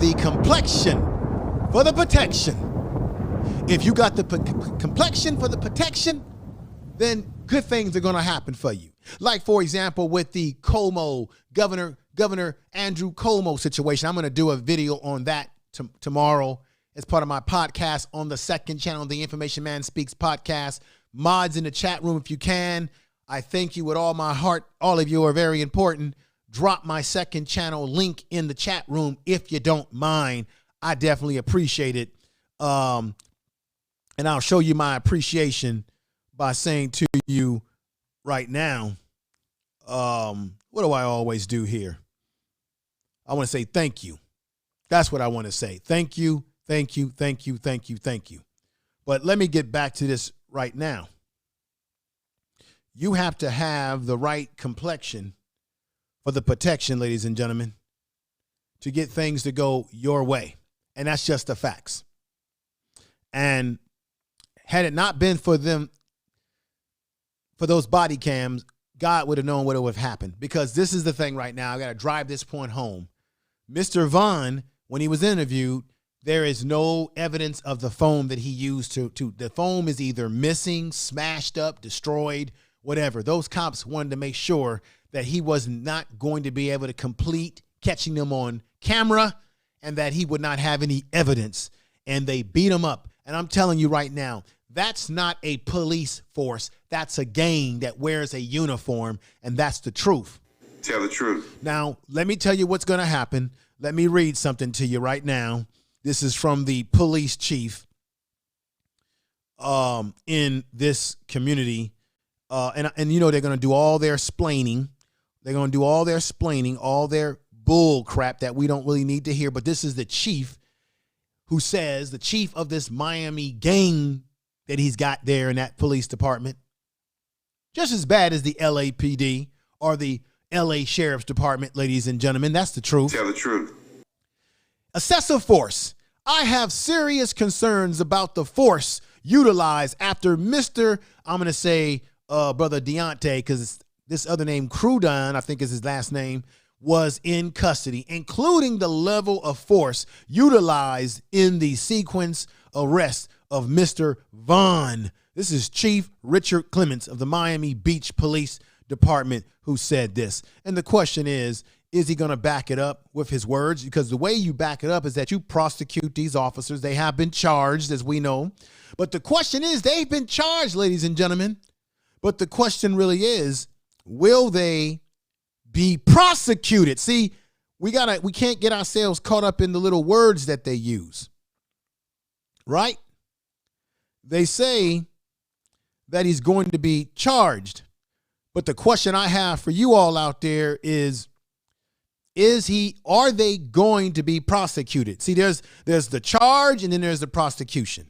the complexion for the protection. If you got the complexion for the protection, then good things are going to happen for you. Like, for example, with the Cuomo, Governor Andrew Cuomo situation. I'm going to do a video on that tomorrow as part of my podcast on the second channel, the Information Man Speaks podcast. Mods in the chat room, if you can. I thank you with all my heart. All of you are very important. Drop my second channel link in the chat room if you don't mind. I definitely appreciate it. And I'll show you my appreciation by saying to you right now, what do I always do here? I want to say thank you. That's what I want to say. Thank you, thank you, thank you, thank you, thank you. But let me get back to this right now. You have to have the right complexion for the protection, ladies and gentlemen, to get things to go your way. And that's just the facts. And had it not been for them, for those body cams, God would have known what would have happened. Because this is the thing right now. I got to drive this point home. Mr. Vaughn, when he was interviewed, there is no evidence of the phone that he used to the phone is either missing, smashed up, destroyed, whatever. Those cops wanted to make sure that he was not going to be able to complete catching them on camera and that he would not have any evidence. And they beat him up. And I'm telling you right now, that's not a police force. That's a gang that wears a uniform. And that's the truth. Tell the truth. Now, let me tell you what's going to happen. Let me read something to you right now. This is from the police chief in this community. And you know, they're going to do all their splaining. They're going to do all their splaining, all their bull crap that we don't really need to hear. But this is the chief who says, the chief of this Miami gang that he's got there in that police department, just as bad as the LAPD or the LA Sheriff's Department, ladies and gentlemen. That's the truth. Tell the truth. Excessive force. I have serious concerns about the force utilized after Mr. I'm going to say brother Deontay, because this other name, Crudon, I think is his last name, was in custody, including the level of force utilized in the sequence arrest of Mr. Vaughn. This is Chief Richard Clements of the Miami Beach Police Department who said this. And the question is he going to back it up with his words? Because the way you back it up is that you prosecute these officers. They have been charged, as we know. But the question is, they've been charged, ladies and gentlemen. But the question really is, will they be prosecuted? See, we can't get ourselves caught up in the little words that they use. Right? They say that he's going to be charged. But the question I have for you all out there is are they going to be prosecuted? See, there's the charge and then there's the prosecution.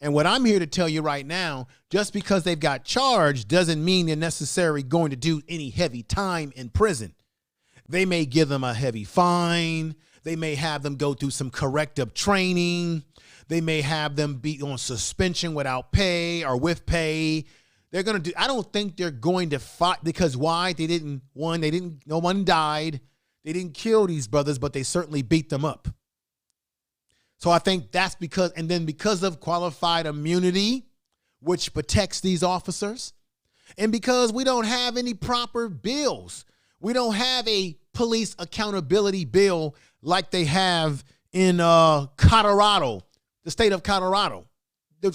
And what I'm here to tell you right now, just because they've got charged doesn't mean they're necessarily going to do any heavy time in prison. They may give them a heavy fine. They may have them go through some corrective training. They may have them be on suspension without pay or with pay. They're going to do, I don't think they're going to fight, because why? No one died. They didn't kill these brothers, but they certainly beat them up. So I think that's because of qualified immunity, which protects these officers, and because we don't have any proper bills. We don't have a police accountability bill like they have in Colorado, the state of Colorado,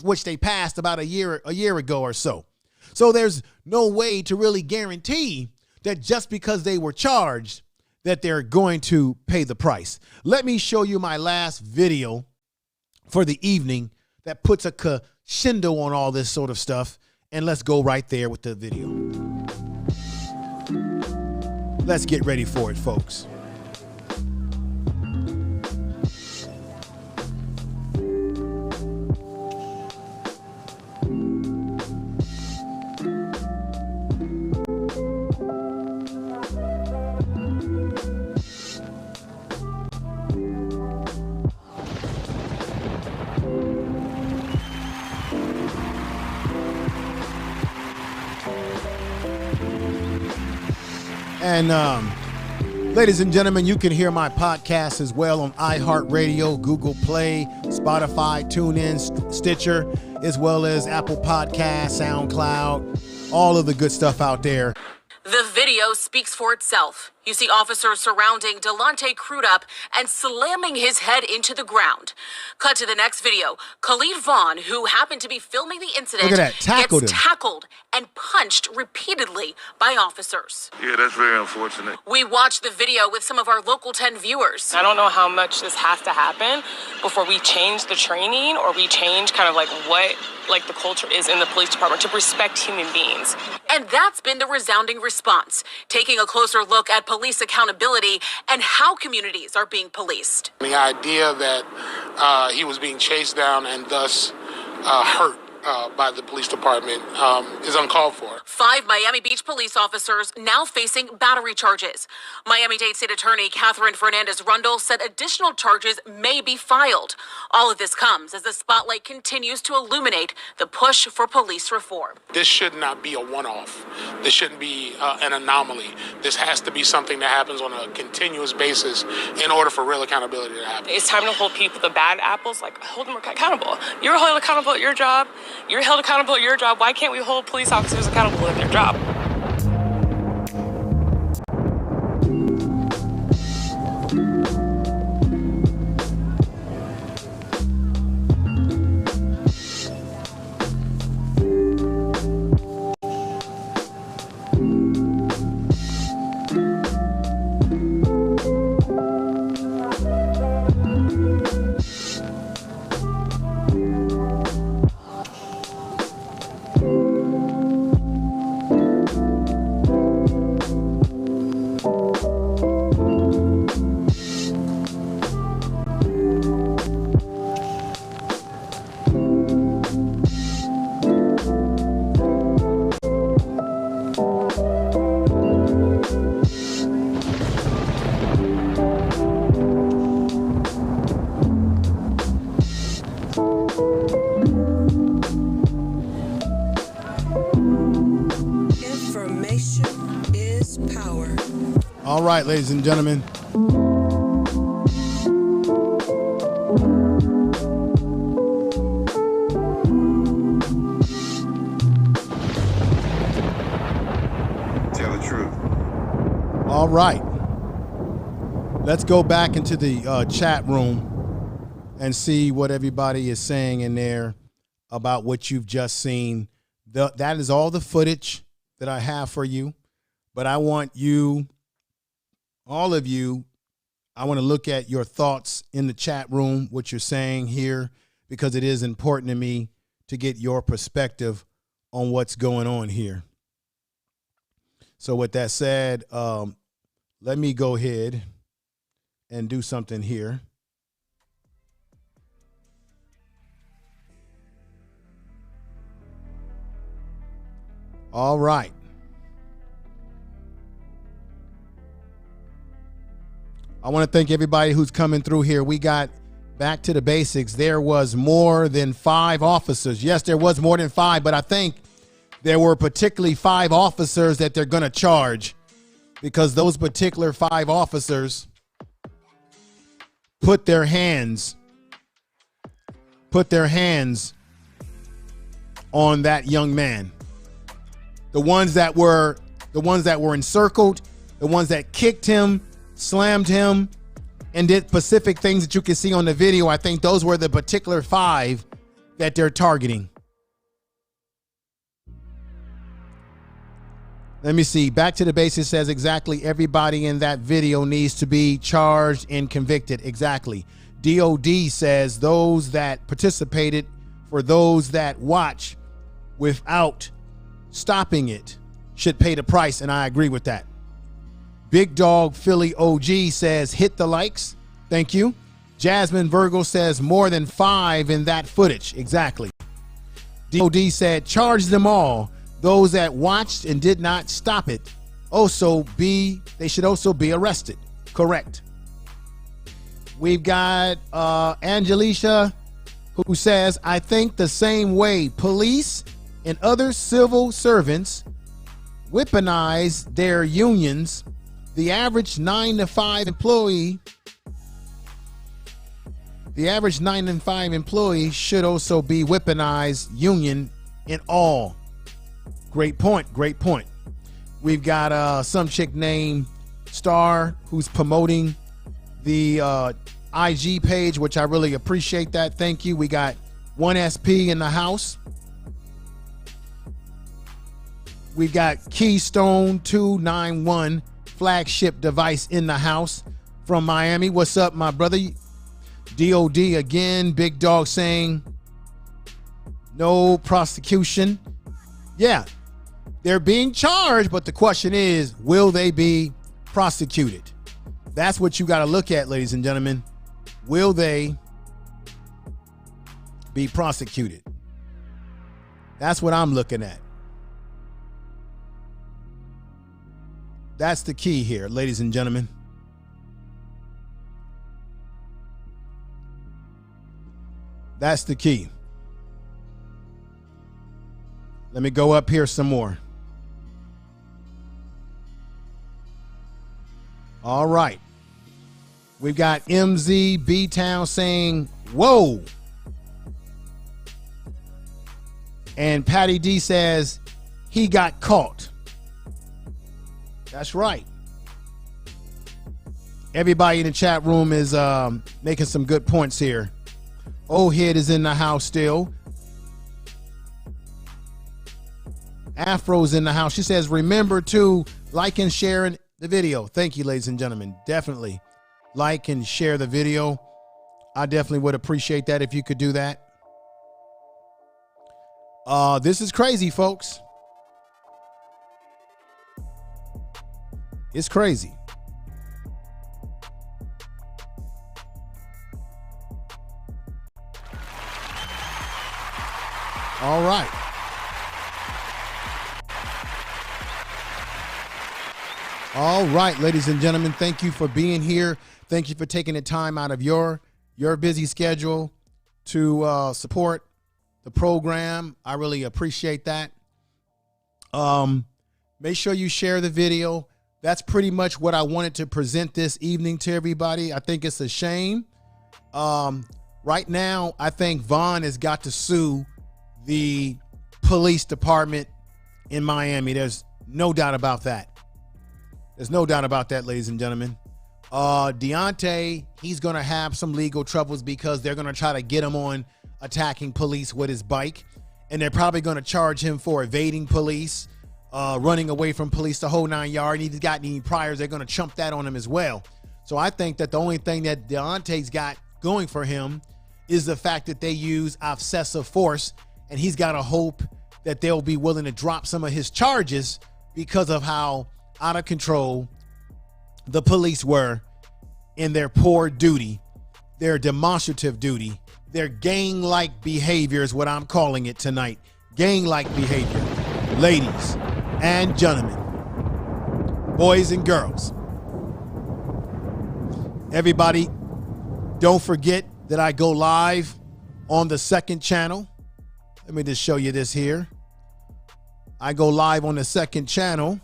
which they passed about a year ago or so. So there's no way to really guarantee that just because they were charged that they're going to pay the price. Let me show you my last video for the evening that puts a crescendo on all this sort of stuff. And let's go right there with the video. Let's get ready for it, folks. And ladies and gentlemen, you can hear my podcast as well on iHeartRadio, Google Play, Spotify, TuneIn, Stitcher, as well as Apple Podcasts, SoundCloud, all of the good stuff out there. The video speaks for itself. You see officers surrounding Delonte Crudup and slamming his head into the ground. Cut to the next video. Khalid Vaughn, who happened to be filming the incident, gets tackled and punched repeatedly by officers. Yeah, that's very unfortunate. We watched the video with some of our Local 10 viewers. I don't know how much this has to happen before we change the training or we change kind of like what the culture is in the police department to respect human beings. And that's been the resounding response, taking a closer look at police accountability and how communities are being policed. The idea that he was being chased down and thus hurt by the police department is uncalled for. 5 Miami Beach police officers now facing battery charges. Miami-Dade State Attorney Katherine Fernandez Rundle said additional charges may be filed. All of this comes as the spotlight continues to illuminate the push for police reform. This should not be a one-off. This shouldn't be an anomaly. This has to be something that happens on a continuous basis in order for real accountability to happen. It's time to hold people, the bad apples, hold them accountable. You're held accountable at your job. You're held accountable at your job. Why can't we hold police officers accountable at their job? All right, ladies and gentlemen. Tell the truth. All right. Let's go back into the chat room and see what everybody is saying in there about what you've just seen. That is all the footage that I have for you. But I want you, all of you, I want to look at your thoughts in the chat room, what you're saying here, because it is important to me to get your perspective on what's going on here. So with that said, let me go ahead and do something here. All right. I want to thank everybody who's coming through here. We got back to the basics. There was more than 5 officers. Yes, there was more than 5, but I think there were particularly 5 officers that they're going to charge because those particular 5 officers put their hands on that young man. The ones that were encircled, the ones that kicked him, slammed him, and did specific things that you can see on the video. I think those were the particular 5 that they're targeting. Let me see. Back to the basics says exactly everybody in that video needs to be charged and convicted. Exactly. DOD says those that participated, for those that watch without stopping it, should pay the price, and I agree with that. Big Dog Philly OG says, hit the likes. Thank you. Jasmine Virgo says, more than 5 in that footage. Exactly. DOD said, charge them all. Those that watched and did not stop it. They should also be arrested. Correct. We've got Angelica, who says, I think the same way police and other civil servants weaponize their unions, the average 9 to 5 employee should also be weaponized union in all. Great point. Great point. We've got some chick named Star who's promoting the IG page, which I really appreciate that. Thank you. We got 1SP in the house. We've got Keystone 291 flagship device in the house from Miami. What's up, my brother? DOD again. Big Dog saying no prosecution. Yeah, they're being charged, but the question is, will they be prosecuted? That's what you got to look at, ladies and gentlemen. Will they be prosecuted? That's what I'm looking at. That's the key here, ladies and gentlemen. That's the key. Let me go up here some more. All right. We've got MZ B-Town saying, whoa. And Patty D says, he got caught. That's right. Everybody in the chat room is making some good points here. Old Head is in the house still. Afro's in the house. She says, remember to like and share the video. Thank you, ladies and gentlemen. Definitely like and share the video. I definitely would appreciate that if you could do that. This is crazy, folks. It's crazy. All right. All right, ladies and gentlemen, thank you for being here. Thank you for taking the time out of your busy schedule to support the program. I really appreciate that. Make sure you share the video. That's pretty much what I wanted to present this evening to everybody. I think it's a shame. Right now, I think Vaughn has got to sue the police department in Miami. There's no doubt about that. There's no doubt about that, ladies and gentlemen. Deontay, he's going to have some legal troubles because they're going to try to get him on attacking police with his bike. And they're probably going to charge him for evading police, running away from police, the whole 9 yards. And he's got any priors, they're going to chump that on him as well. So I think that the only thing that Deontay's got going for him is the fact that they use excessive force. And he's got to hope that they'll be willing to drop some of his charges because of how out of control the police were in their poor duty, their demonstrative duty, their gang-like behavior is what I'm calling it tonight. Gang-like behavior. Ladies and gentlemen, boys and girls, everybody, don't forget that I go live on the second channel. Let me just show you this here. I go live on the second channel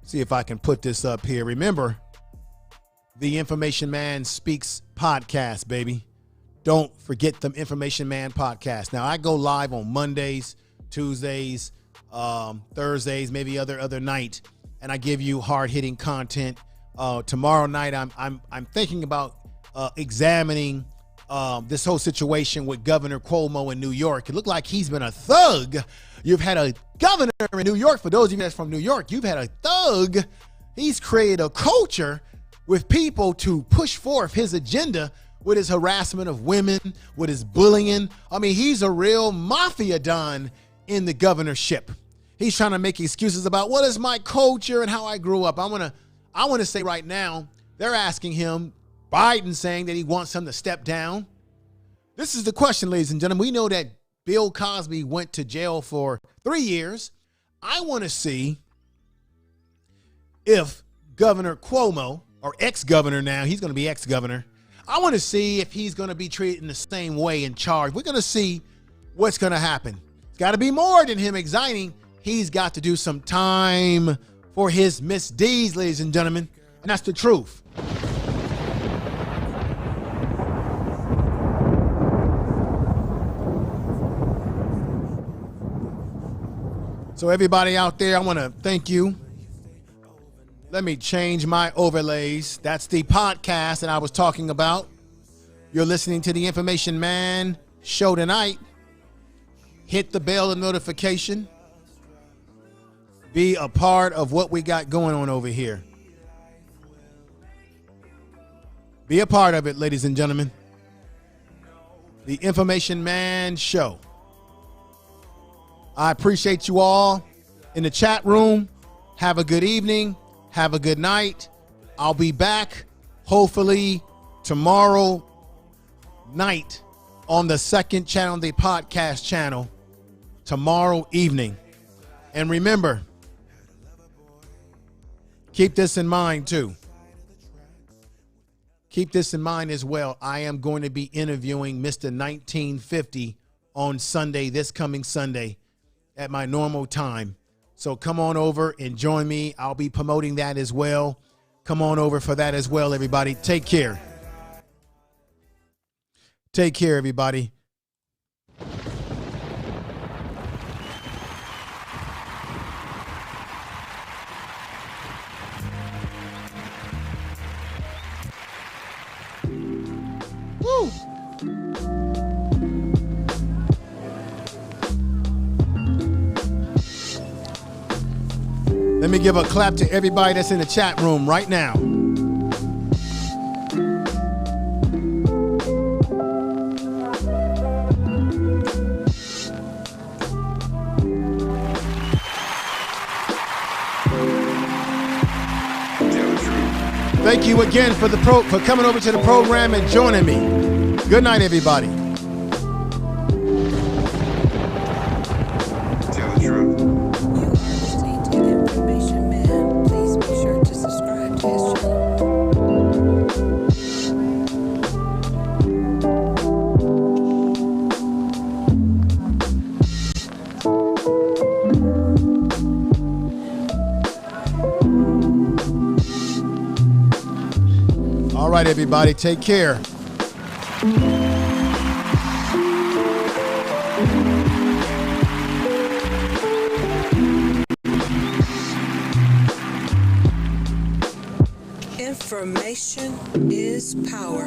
see if I can put this up here. Remember, the Information Man Speaks podcast, baby. Don't forget the Information Man podcast. Now, I go live on Mondays, Tuesdays, Thursdays, maybe other night, and I give you hard-hitting content. Tomorrow night, I'm thinking about examining this whole situation with Governor Cuomo in New York. It looked like he's been a thug. You've had a governor in New York. For those of you that's from New York, you've had a thug. He's created a culture with people to push forth his agenda with his harassment of women, with his bullying. I mean, he's a real mafia don in the governorship. He's trying to make excuses about what is my culture and how I grew up. I want to say right now, they're asking him, Biden saying that he wants him to step down. This is the question, ladies and gentlemen. We know that Bill Cosby went to jail for 3 years. I want to see if Governor Cuomo, or ex-governor now, he's going to be ex-governor. I want to see if he's going to be treated in the same way in charge. We're going to see what's going to happen. It's got to be more than him exciting. He's got to do some time for his misdeeds, ladies and gentlemen. And that's the truth. So everybody out there, I want to thank you. Let me change my overlays. That's the podcast that I was talking about. You're listening to the Information Man show tonight. Hit the bell and notification. Be a part of what we got going on over here. Be a part of it, ladies and gentlemen. The Information Man show. I appreciate you all in the chat room. Have a good evening. Have a good night. I'll be back hopefully tomorrow night on the second channel, the podcast channel, tomorrow evening. And remember, keep this in mind too. Keep this in mind as well. I am going to be interviewing Mr. 1950 on Sunday, this coming Sunday at my normal time. So come on over and join me. I'll be promoting that as well. Come on over for that as well, everybody. Take care. Take care, everybody. Woo! Let me give a clap to everybody that's in the chat room right now. Thank you again for coming over to the program and joining me. Good night, everybody. Tell the truth. You are listening to Information Man. Please be sure to subscribe to his channel. All right, everybody, take care. Information is power.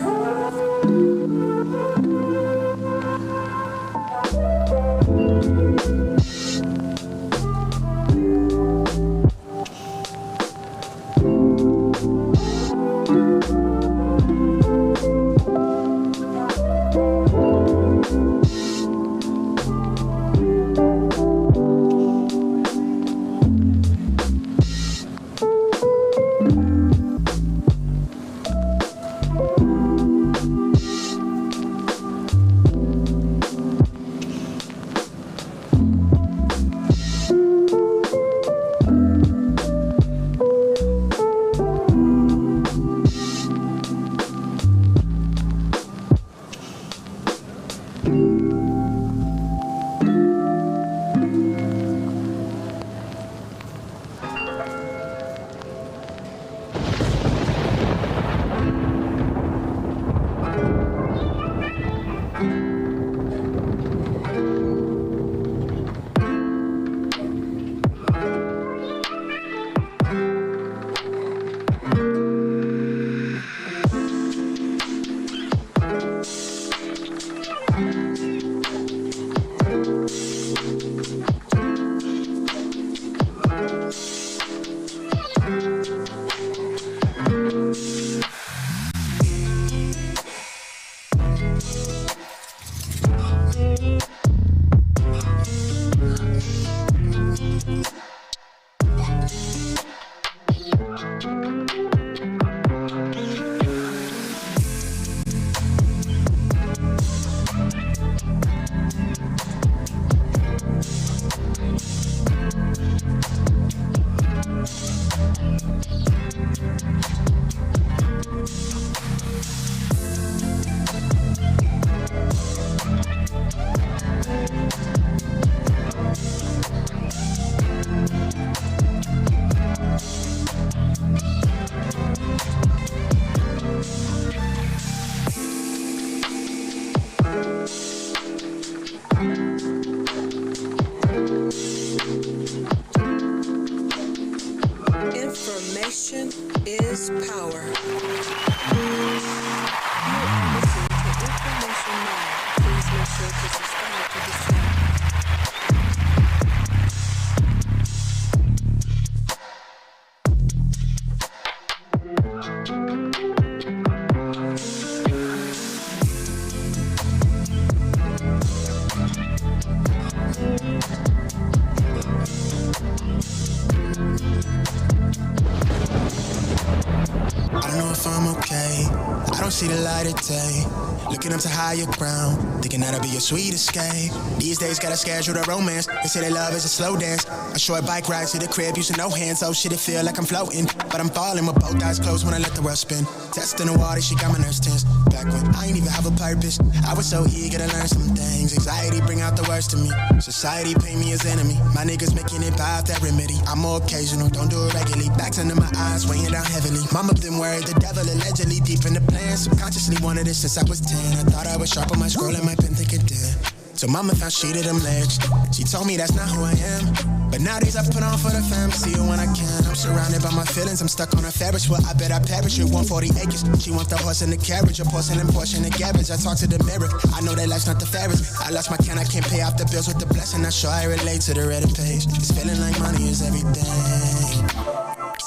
I don't know if I'm okay. I don't see the light of day. Looking up to higher ground, thinking that'll be your sweet escape. These days gotta schedule the romance. They say that love is a slow dance. A short bike ride to the crib using no hands. Oh shit, it feel like I'm floating, but I'm falling with both eyes closed when I let the world spin. Testing the water, she got my nerves tense. Back when I ain't even have a purpose, I was so eager to learn some things. Anxiety bring out the worst in me. Society paint me as enemy. My niggas making it by that remedy. I'm more occasional, don't do it regularly. Backs under my eyes, weighing down heavily. Mama been worried, the devil allegedly deep in the plan. Subconsciously wanted it since I was 10. I thought I was sharp on my scroll and my pen thinking dead. So mama found shit of them legs. She told me that's not who I am. But nowadays I put on for the fam, see her when I can. I'm surrounded by my feelings, I'm stuck on a Ferris wheel. I bet I perish with 140 acres. She wants the horse and the carriage, a porcelain portion of garbage. I talk to the mirror, I know that life's not the fairest. I lost my can, I can't pay off the bills with the blessing. Not sure I relate to the Reddit page. It's feeling like money is everything.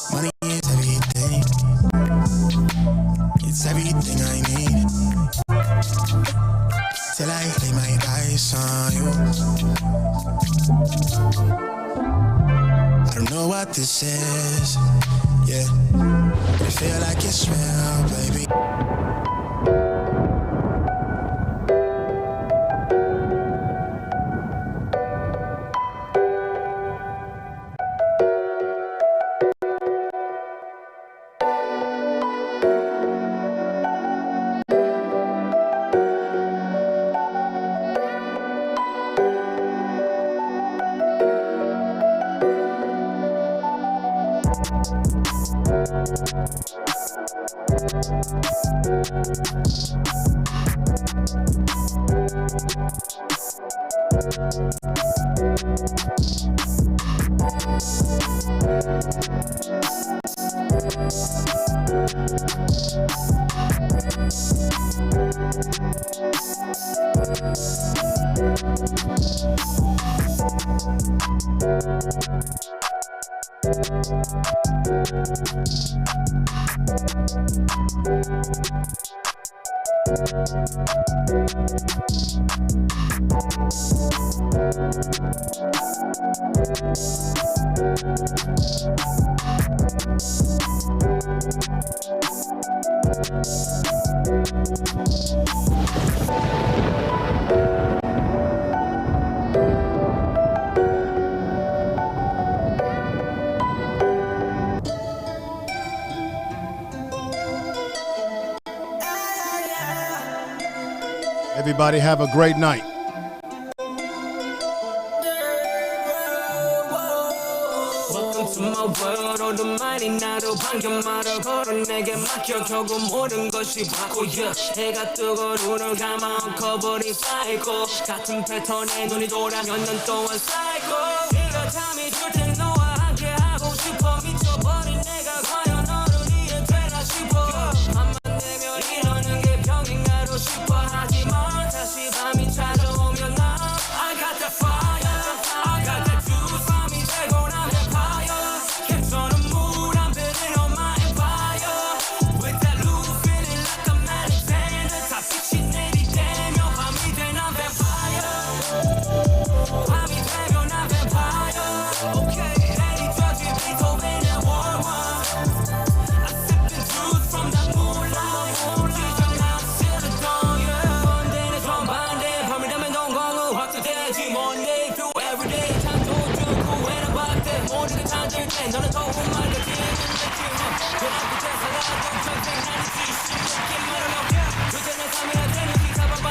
Money is everything. It's everything I need. Till I lay my eyes on you. I don't know what this is, yeah, but I feel like it's real, baby. Everybody have a great night. Welcome to my world. 오랜만이 나도 방금마다 걸어 내게 맡겨 결국 모든 것이 바꿔야 해가 뜨고 눈을 감아 엉켜버린 사이코 같은 패턴에 눈이 돌아 몇 년 동안 쌓이고 이거 잠이 들 땐 너